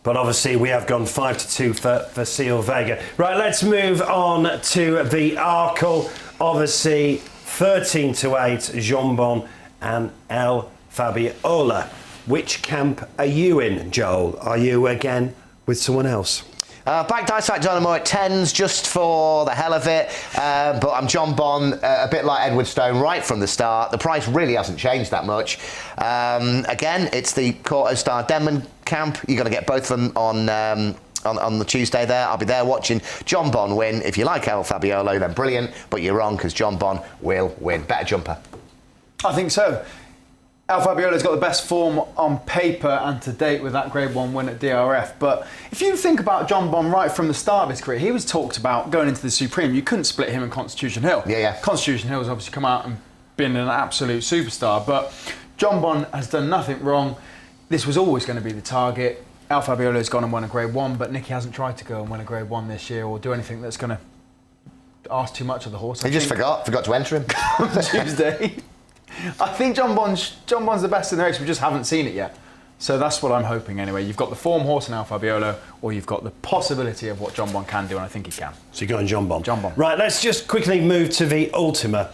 But obviously we have gone 5-2 for Seal Vega. Right, let's move on to the Arkle. Obviously 13-8, Jambon and El Fabiola. Which camp are you in, Joel? Are you again with someone else? Back Dysite Dynamo at 10s just for the hell of it, but I'm John Bon, a bit like Edward Stone right from the start. The price really hasn't changed that much. Again, it's the Courto Star Denman camp. You're going to get both of them on the Tuesday there. I'll be there watching John Bon win. If you like El Fabiolo, then brilliant, but you're wrong because John Bon will win. Better jumper. I think so. El Fabiola's got the best form on paper and to date with that Grade 1 win at DRF. But if you think about John Bon right from the start of his career, he was talked about going into the Supreme. You couldn't split him and Constitution Hill. Yeah. Constitution Hill has obviously come out and been an absolute superstar. But John Bon has done nothing wrong. This was always going to be the target. El Fabiola's gone and won a Grade 1, but Nicky hasn't tried to go and win a Grade 1 this year or do anything that's going to ask too much of the horse. He just forgot to enter him. On Tuesday. I think John Bon's the best in the race. We just haven't seen it yet. So that's what I'm hoping anyway. You've got the form horse in El Fabiolo, or you've got the possibility of what John Bon can do, and I think he can. So you're going John Bon? John Bon. Right, let's just quickly move to the Ultima.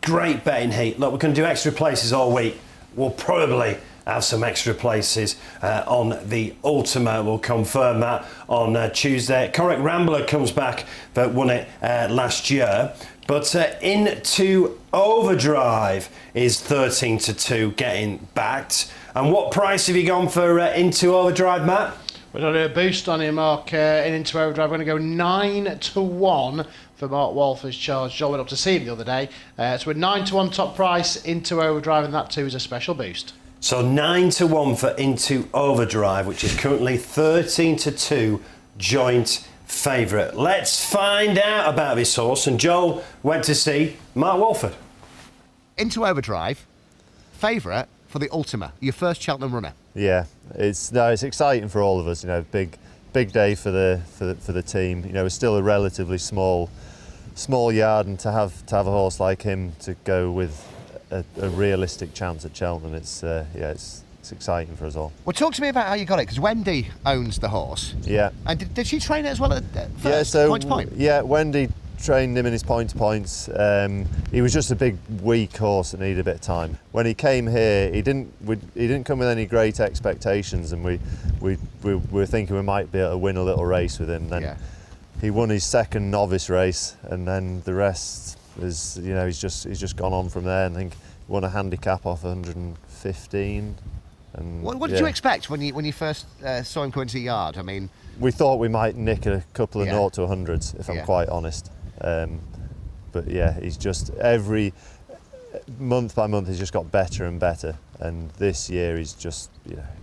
Great betting heat. Look, we're going to do extra places all week. We'll probably have some extra places on the Ultima. We'll confirm that on Tuesday. Correct Rambler comes back, but won it last year. But Into Overdrive is 13-2 getting backed. And what price have you gone for Into Overdrive, Matt? We're going to do a boost on him, Mark, in Into Overdrive. We're going to go 9-1 for Mark Walford's charge. Joel went up to see him the other day. So we're 9-1 top price, Into Overdrive, and that too is a special boost. So 9-1 for Into Overdrive, which is currently 13-2 joint favourite. Let's find out about this horse. And Joel went to see Mark Walford. Into Overdrive, favourite for the Ultima, your first Cheltenham runner. Yeah, it's exciting for all of us. You know, big day for the team. You know, it's still a relatively small yard, and to have a horse like him to go with a realistic chance at Cheltenham, it's exciting for us all. Well, talk to me about how you got it, because Wendy owns the horse. Yeah. And did she train it as well at first, yeah, so, point to point? Yeah, Wendy trained him in his point to points. He was just a big, weak horse that needed a bit of time. When he came here, he didn't come with any great expectations, and we were thinking we might be able to win a little race with him. Then he won his second novice race, and then the rest is, you know, he's just gone on from there. And I think he won a handicap off 115. And what did you expect when you first saw him come into the yard? I mean, we thought we might nick a couple of 0 to 100s, if I'm quite honest. But yeah, he's just every month by month he's just got better and better, and this year he's just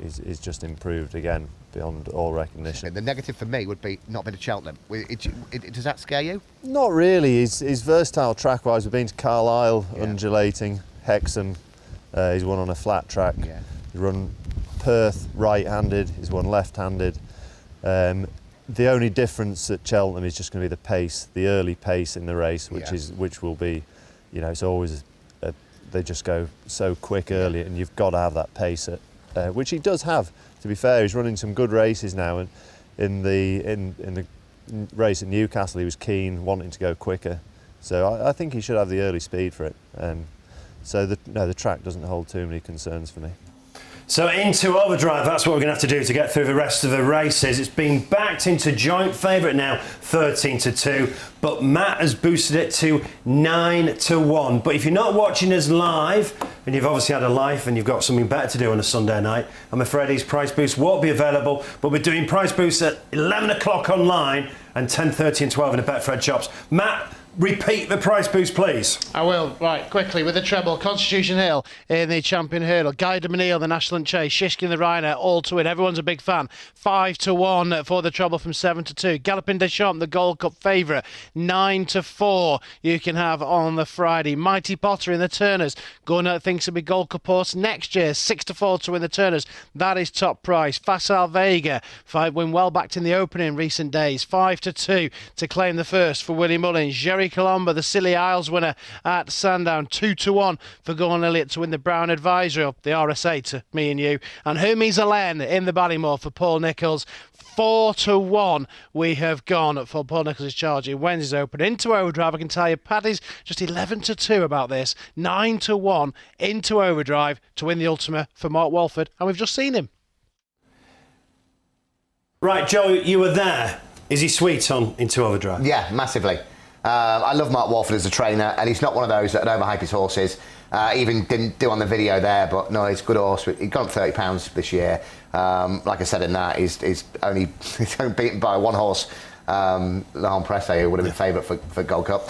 he's just improved again beyond all recognition. The negative for me would be not been to Cheltenham. Does that scare you? Not really. He's versatile track-wise. We've been to Carlisle, undulating, Hexham. He's won on a flat track. Yeah. He's run Perth right-handed. He's won left-handed. The only difference at Cheltenham is just going to be the pace, the early pace in the race, which will be, you know, it's always they just go so quick early, and you've got to have that pace which he does have. To be fair, he's running some good races now, and in the race at Newcastle he was keen, wanting to go quicker, So I think he should have the early speed for it. So the track doesn't hold too many concerns for me. So into overdrive, that's what we're going to have to do to get through the rest of the races. It's been backed into joint favourite now, 13-2, but Matt has boosted it to 9-1. But if you're not watching us live, and you've obviously had a life and you've got something better to do on a Sunday night, I'm afraid these price boosts won't be available, but we're doing price boosts at 11 o'clock online and 10:30 and 12 in the Betfred shops. Matt, repeat the price boost, please. I will. Right, quickly with the treble. Constitution Hill in the Champion Hurdle. Guy de Menil, the National Chase. Shishkin, the Rhino, all to win. Everyone's a big fan. 5-1 for the treble from 7-2. Galloping Deschamps, the Gold Cup favourite. 9-4 you can have on the Friday. Mighty Potter in the Turners. Gunnar thinks it'll be Gold Cup horse next year. 6-4 to win the Turners. That is top price. Facile Vega, 5 win well backed in the opening in recent days. 5-2 to claim the first for Willie Mullins. Jerry Colombo, the Scilly Isles winner at Sandown. 2-1 for Gordon Elliott to win the Brown Advisory, or the RSA to me and you. And Hermes Allen in the Ballymore for Paul Nicholls. 4-1 we have gone for Paul Nicholls' charge in Wednesday's Open. Into overdrive, I can tell you, Paddy's just 11-2 about this. 9-1 into overdrive to win the Ultima for Mark Walford, and we've just seen him. Right, Joe, you were there. Is he sweet on into overdrive? Yeah, massively. I love Mark Walford as a trainer, and he's not one of those that overhype his horses. Even didn't do on the video there, but no, he's a good horse. He got him £30 this year. Like I said in that, he's only beaten by one horse, Lahon Presse, who would have been favourite for Gold Cup.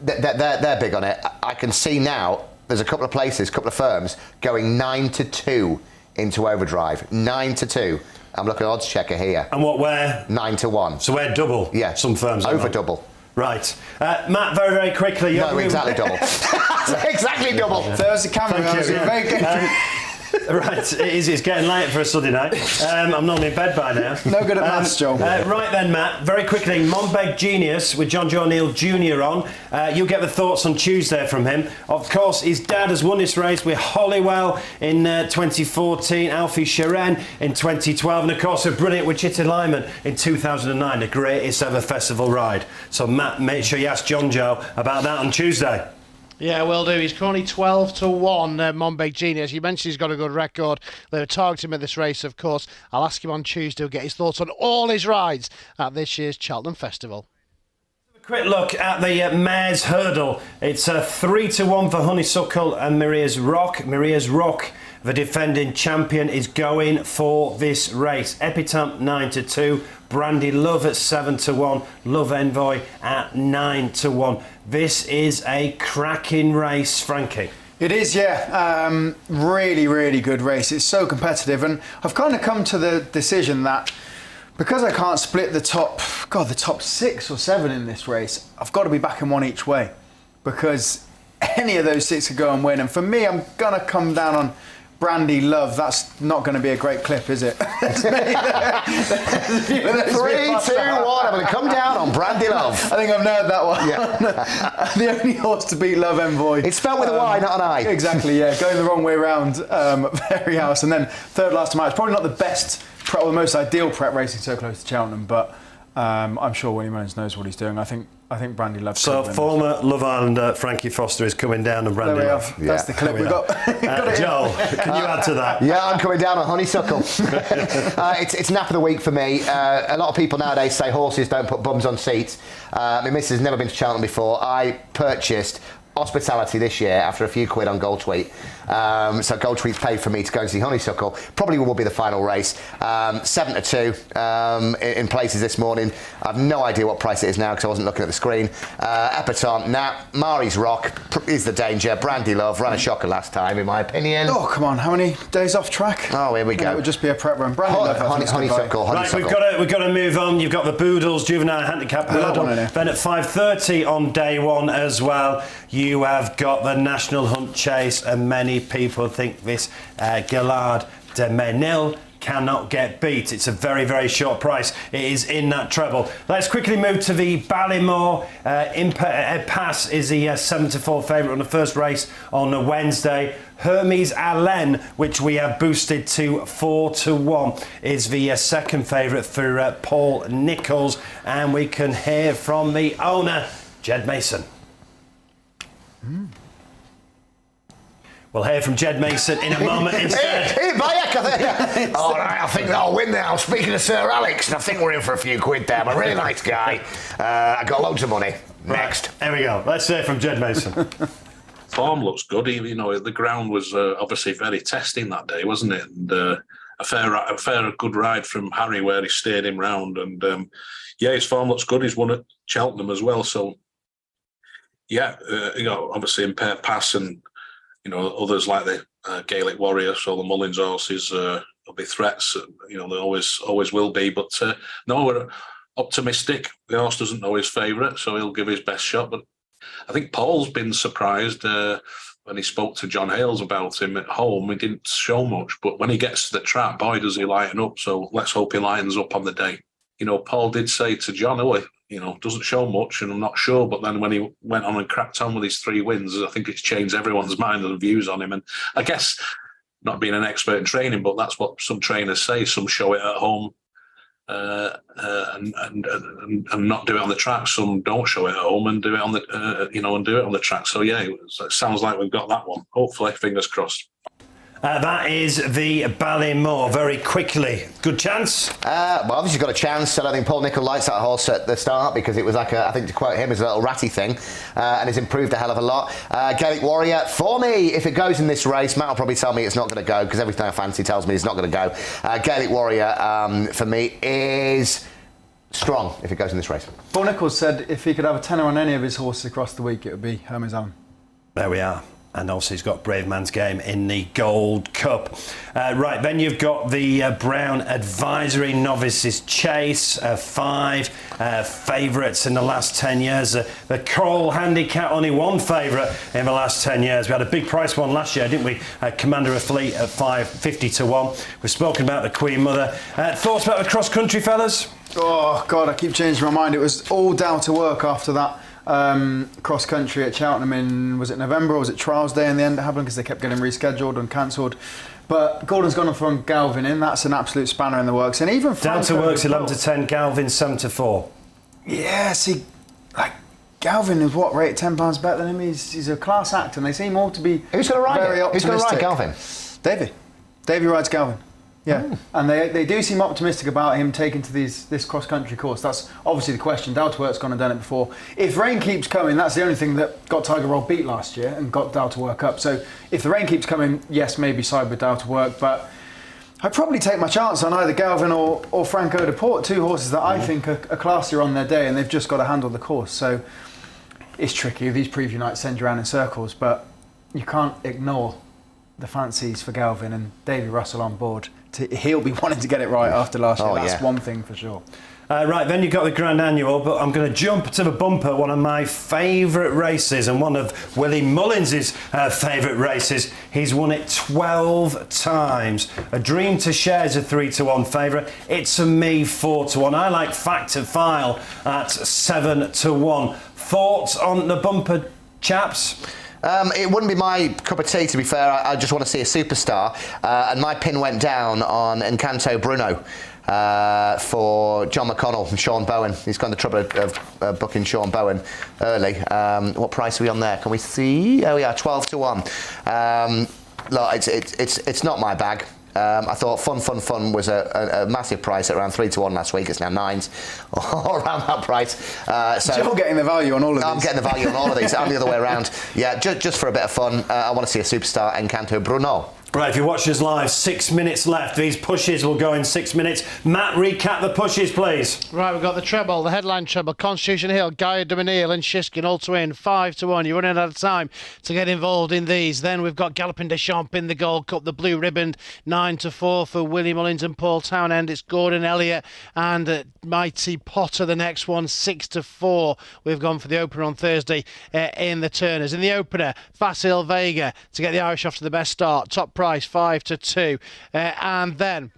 They're big on it. I can see now there's a couple of places, couple of firms going 9-2 into overdrive. 9-2. I'm looking at odds checker here. And what, where? 9-1. So we're double? Yeah. Some firms are over not. Double. Right. Matt, very, very quickly. No, exactly double. Exactly double. There's the camera. Thank you. Very good. Right, it's getting late for a Sunday night. I'm normally in bed by now. No good at maths, Joel. Right then, Matt, very quickly, Monbeg Genius with John Joe O'Neill Jr. on. You'll get the thoughts on Tuesday from him. Of course, his dad has won this race with Hollywell in 2014, Alfie Sharon in 2012, and of course, a brilliant Wichita Lyman in 2009, the greatest ever festival ride. So, Matt, make sure you ask John Joe about that on Tuesday. Yeah, will do. He's currently 12-1, Monbeg Genius. You mentioned he's got a good record. They were targeting him at this race, of course. I'll ask him on Tuesday to get his thoughts on all his rides at this year's Cheltenham Festival. A quick look at the Mares Hurdle. It's 3-1 for Honeysuckle and Maria's Rock. Maria's Rock, the defending champion, is going for this race. Epitaph 9-2. Brandy Love at 7-1, Love Envoy at 9-1. This is a cracking race, Frankie. It is, yeah. Really, really good race. It's so competitive, and I've kind of come to the decision that because I can't split the top 6 or 7 in this race, I've got to be backing one each way, because any of those 6 could go and win. And for me, I'm gonna come down on Brandy Love. That's not going to be a great clip, is it? 3, 2, 1. I'm going to come down on Brandy Love. I think I've nailed that one. Yeah. The only horse to beat Love Envoy. It's spelled with a Y, not an I. Exactly, yeah. Going the wrong way around, Fairy House. And then third last to match. Probably not the best prep, or the most ideal prep racing so close to Cheltenham, but I'm sure Willie Mullins knows what he's doing. I think Brandy Love. So former Love Islander Frankie Foster is coming down on Brandy Love. That's the clip we got. Joel, can you add to that? Yeah, I'm coming down on Honeysuckle. It's nap of the week for me. A lot of people nowadays say horses don't put bums on seats. My missus has never been to Cheltenham before. I purchased hospitality this year after a few quid on Gold Tweet. So Gold Tweet's paid for me to go and see Honeysuckle. Probably will be the final race. 7-2 in places this morning. I've no idea what price it is now because I wasn't looking at the screen. Epitaph, Mari's Rock is the danger. Brandy Love ran a shocker last time, in my opinion. Oh, come on. How many days off track? Oh, here we go. It would just be a prep run. Brandy Love. Honeysuckle. Right, we've got to move on. You've got the Boodles Juvenile Handicap Hurdle. Then at 5:30 on day one as well, you have got the National Hunt Chase, and many people think this Gillard de Menil cannot get beat. It's a very, very short price. It is in that treble. Let's quickly move to the Ballymore. Pass is the 7-4 favourite on the first race on a Wednesday. Hermes Allen, which we have boosted to 4-1, is the second favourite for Paul Nicholls. And we can hear from the owner, Jed Mason. We'll hear from Jed Mason in a moment instead. Hey, Bayek, I think. All right, I think they'll win now. Speaking of Sir Alex, I think we're in for a few quid there. I'm a really nice guy. I got loads of money. Next. Here we go. Let's hear from Jed Mason. Form looks good. You know, the ground was obviously very testing that day, wasn't it? And a fair good ride from Harry where he steered him round. And yeah, his form looks good. He's won at Cheltenham as well. So yeah, you know, obviously Impaired Pass and you know others like the Gaelic Warrior, so the Mullins horses will be threats. You know, they always will be. But no, we're optimistic. The horse doesn't know his favourite, so he'll give his best shot. But I think Paul's been surprised when he spoke to John Hales about him at home. He didn't show much, but when he gets to the trap, boy, does he lighten up. So let's hope he lightens up on the day. You know, Paul did say to John, you know, doesn't show much, and I'm not sure. But then when he went on and cracked on with his 3 wins, I think it's changed everyone's mind and views on him. And I guess, not being an expert in training, but that's what some trainers say. Some show it at home and not do it on the track. Some don't show it at home and do it on the and do it on the track. So yeah, it sounds like we've got that one. Hopefully, fingers crossed. That is the Ballymore. Very quickly, good chance. Well, obviously got a chance. And I think Paul Nicol likes that horse at the start because it was like I think to quote him, it's a little ratty thing, and has improved a hell of a lot. Gaelic Warrior, for me, if it goes in this race, Matt will probably tell me it's not going to go because everything I fancy tells me it's not going to go. Gaelic Warrior, for me, is strong if it goes in this race. Paul Nicholls said if he could have a tenner on any of his horses across the week, it would be Hermes Allen. There we are. And also he's got Brave Man's Game in the Gold Cup. Right, then you've got the Brown Advisory Novices Chase, 5 favourites in the last 10 years. The Coral Handicap, only 1 favourite in the last 10 years. We had a big price one last year, didn't we? Commander of Fleet at 550 to 1. We've spoken about the Queen Mother. Thoughts about the cross country, fellas? Oh, God, I keep changing my mind. It was all down to work after that. Cross country at Cheltenham in, was it November or was it Trials Day in the end it happened because they kept getting rescheduled and cancelled. But Gordon's gone and thrown Galvin in. That's an absolute spanner in the works. And even down to works 11 to 10, Galvin 7 to 4. Yeah, see, like Galvin is what, rate £10 better than him? He's a class act, and they seem all to be Who's going to ride very it? optimistic. Who's going to ride Galvin? Davey rides Galvin. Yeah, and they do seem optimistic about him taking to this cross-country course. That's obviously the question. Daltwork's gone and done it before. If rain keeps coming, that's the only thing that got Tiger Roll beat last year and got Daltwork up. So if the rain keeps coming, yes, maybe side with Daltwork, but I'd probably take my chance on either Galvin or Franco de Port, 2 horses that I think are classier on their day, and they've just got to handle the course. So it's tricky. These preview nights send you around in circles, but you can't ignore the fancies for Galvin and Davy Russell on board. He'll be wanting to get it right after last year. That's one thing for sure. Right, then you've got the Grand Annual, but I'm going to jump to the bumper, one of my favourite races and one of Willie Mullins' favourite races. He's won it 12 times. A Dream to Share is a 3 to 1 favourite. It's a Me 4 to 1. I like Fact to File at 7 to 1. Thoughts on the bumper, chaps? It wouldn't be my cup of tea, to be fair. I just want to see a superstar. And my pin went down on Encanto Bruno for John McConnell and Sean Bowen. He's gone the trouble of booking Sean Bowen early. What price are we on there? Can we see? Oh, yeah, 12 to 1. Look, it's not my bag. I thought Fun was a massive price at around 3 to 1 last week. It's now 9s, or around that price. So you're getting the value on all of these. I'm getting the value on all of these. I'm the other way around. Yeah, just for a bit of fun. I want to see a superstar, Encanto Bruno. Right, if you're watching us live, 6 minutes left. These pushes will go in 6 minutes. Matt, recap the pushes, please. Right, we've got the treble, the headline treble, Constitution Hill, Gaia de Menil and Shiskin all to win, 5 to 1. You're running out of time to get involved in these. Then we've got Galloping de Champ in the Gold Cup, the blue ribbon, 9 to 4 for Willie Mullins and Paul Townend. It's Gordon Elliott and Mighty Potter, the next one, 6 to 4. We've gone for the opener on Thursday in the Turners. In the opener, Facile Vega to get the Irish off to the best start. Top price, 5 to 2. And then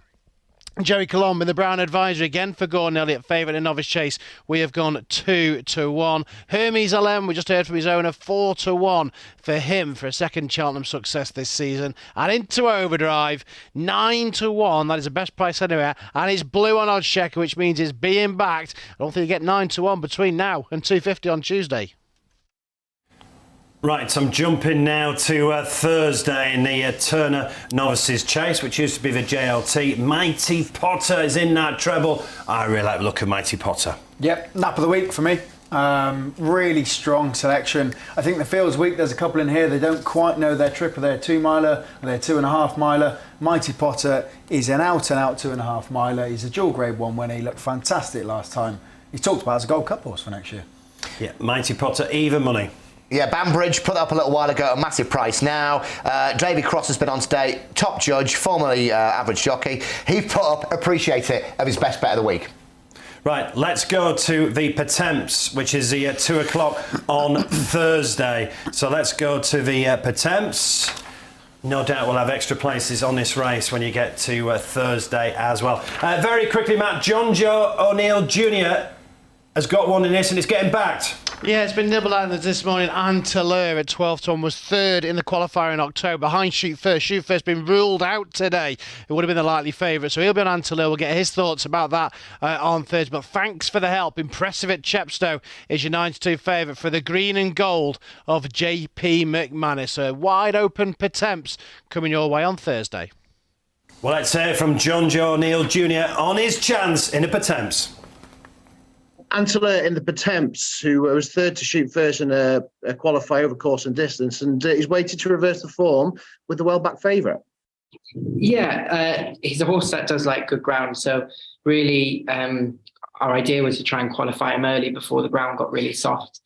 Jerry Colombe in the Brown Advisory again for Gordon Elliott, favourite in Novice Chase. We have gone 2-1. Hermes LM, we just heard from his owner, 4-1 for him for a second Cheltenham success this season. And into Overdrive, 9-1. That is the best price anywhere. And it's blue on Oddschecker, which means it's being backed. I don't think you get 9-1 between now and 250 on Tuesday. Right, I'm jumping now to Thursday in the Turner Novices Chase, which used to be the JLT. Mighty Potter is in that treble. I really like the look of Mighty Potter. Yep, nap of the week for me. Really strong selection. I think the field's weak. There's a couple in here. They don't quite know their trip or their 2 miler or their 2.5 miler. Mighty Potter is an out and out 2.5 miler. He's a dual grade 1 winner. He looked fantastic last time. He's talked about as a Gold Cup horse for next year. Yeah, Mighty Potter, even money. Yeah, Banbridge put that up a little while ago, a massive price now. Davy Cross has been on today, top judge, formerly average jockey. He put up, appreciate it, of his best bet of the week. Right, let's go to the Patemps, which is the 2 o'clock on Thursday. So let's go to the Patemps. No doubt we'll have extra places on this race when you get to Thursday as well. Very quickly, Matt, John Joe O'Neill Jr. has got one in this and it's getting backed. Yeah, it's been nibbled out this morning. Antler at 12-1 was third in the qualifier in October. Behind Shoot First. Shoot First been ruled out today. It would have been the likely favourite. So he'll be on Antler. We'll get his thoughts about that on Thursday. But thanks for the help. Impressive at Chepstow is your 9-2 favourite for the green and gold of J.P. McManus. A wide open Patemps coming your way on Thursday. Well, let's hear from John Joe O'Neill Jr. on his chance in the Patemps. Antler in the Patemps, who was third to Shoot First in a qualifier over course and distance, and he's waited to reverse the form with the well-back favourite. Yeah, he's a horse that does like good ground. So really, our idea was to try and qualify him early before the ground got really soft.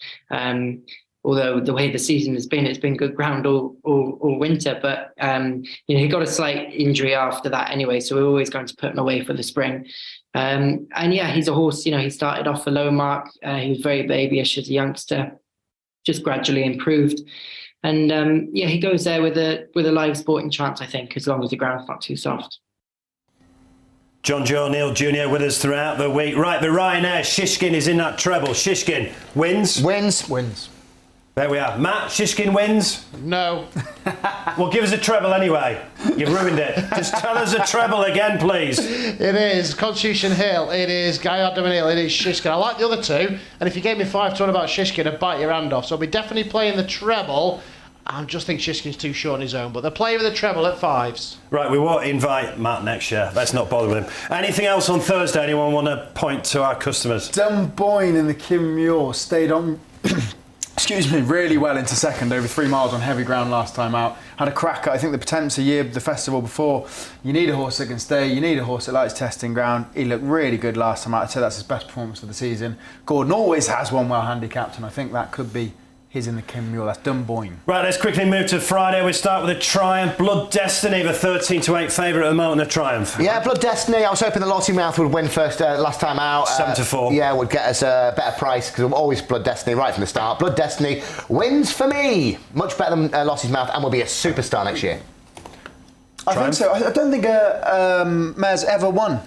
Although the way the season has been, it's been good ground all winter. But he got a slight injury after that anyway, so we're always going to put him away for the spring. And yeah, he's a horse. He started off a low mark. He was very babyish as a youngster, just gradually improved. And he goes there with a live sporting chance, I think, as long as the ground's not too soft. John Joe O'Neill Jr. with us throughout the week. Right, the Ryanair Shishkin is in that treble. Shishkin wins. There we are. Matt, Shishkin wins? No. Well, give us a treble anyway. You've ruined it. Just tell us a treble again, please. It is Constitution Hill. It is Gaillard Dominil. It is Shishkin. I like the other two. And if you gave me 5-1 about Shishkin, I'd bite your hand off. So I'll be definitely playing the treble. I just think Shishkin's too short on his own. But they're playing with the treble at 5s. Right, we won't invite Matt next year. Let's not bother with him. Anything else on Thursday? Anyone want to point to our customers? Dunboyne in the Kim Muir stayed on... really well into second, over 3 miles on heavy ground last time out. Had a crack at, I think, the Patemps a year, the festival before. You need a horse that can stay, you need a horse that likes testing ground. He looked really good last time out. I'd say that's his best performance of the season. Gordon always has one well handicapped, and I think that could be his in the Kim Muir. That's Dunboyne. Right, let's quickly move to Friday. We start with a Triumph. Blood Destiny, the 13-8 favourite at the moment, the Triumph. Yeah, Blood Destiny. I was hoping the Lottymouth would win first last time out. 7-4. Yeah, would get us a better price because I'm always Blood Destiny right from the start. Blood Destiny wins for me. Much better than Lottymouth and will be a superstar next year. I think so. I don't think Mare's ever won.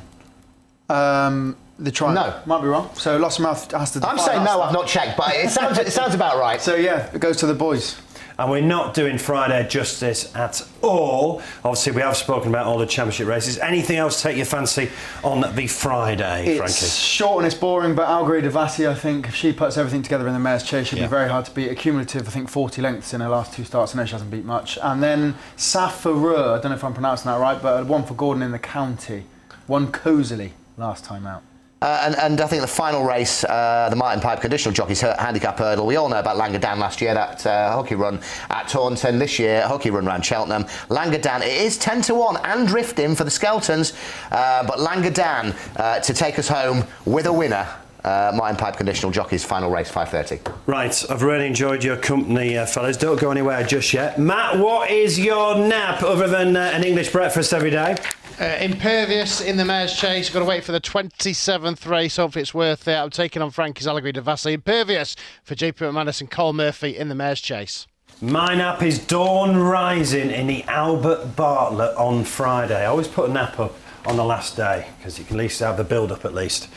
The Triumph. No. Might be wrong. So Lottymouth has to... I'm saying no, I've not checked, but it sounds about right. So yeah, it goes to the boys. And we're not doing Friday justice at all. Obviously, we have spoken about all the championship races. Anything else take your fancy on the Friday, Frankie? It's short and it's boring, but Algeri Devassi, I think, if she puts everything together in the Mare's Chase, she'll be very hard to beat. A cumulative, I think, 40 lengths in her last 2 starts. I know she hasn't beat much. And then Safarur, I don't know if I'm pronouncing that right, but one for Gordon in the county. Won cozily last time out. And I think the final race, the Martin Pipe Conditional Jockeys Handicap Hurdle, we all know about Langadan last year, that hockey run at Taunton. This year, a hockey run around Cheltenham. Langadan, it is 10-1 and drifting for the Skeltons, but Langadan to take us home with a winner. Martin Pipe Conditional Jockeys final race, 5:30. Right, I've really enjoyed your company, fellas. Don't go anywhere just yet. Matt, what is your nap other than an English breakfast every day? Impervious in the Mare's Chase. Got to wait for the 27th race. Hopefully it's worth it. I'm taking on Frankie's Algeri Devassi. Impervious for JP McManus and Cole Murphy in the Mare's Chase. My nap is dawn rising in the Albert Bartlett on Friday. I always put a nap up on the last day because you can at least have the build-up at least.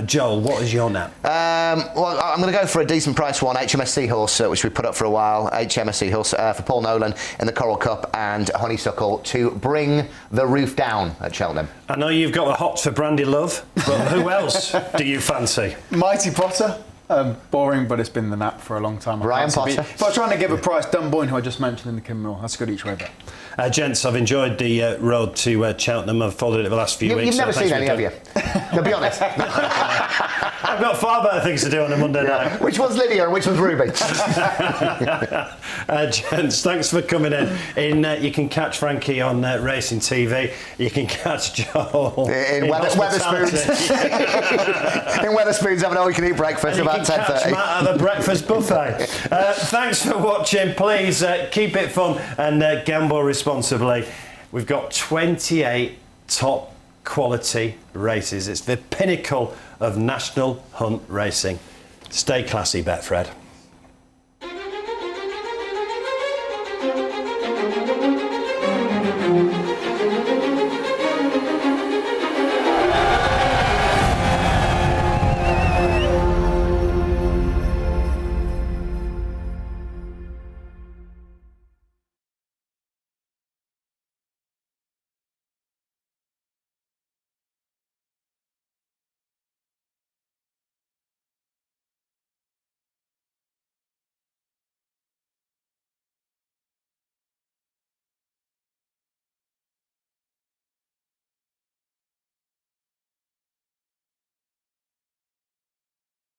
Joel, what is your nap? Well, I'm going to go for a decent price one, HMS Seahorse, which we put up for a while. HMS Seahorse for Paul Nolan in the Coral Cup and Honeysuckle to bring the roof down at Cheltenham. I know you've got the hots for Brandy Love, but who else do you fancy? Mighty Potter. Boring, but it's been the nap for a long time. Ryan Potter. If I was trying to give a price, Dunboyne, who I just mentioned in the Kinmore, that's a good each way bet. Gents, I've enjoyed the road to Cheltenham. I've followed it the last few weeks. You've never so seen any, have you? No, be honest. I've got far better things to do on a Monday night. Which one's Lydia and which one's Ruby? Gents, thanks for coming in. You can catch Frankie on Racing TV. You can catch Joel in Weatherspoons. In Weatherspoons having all-you-can-eat breakfast about 10:30. Catch Matt at the breakfast buffet. Thanks for watching. Please keep it fun and gamble responsibly. We've got 28 top quality races. It's the pinnacle of national hunt racing. Stay classy, Betfred.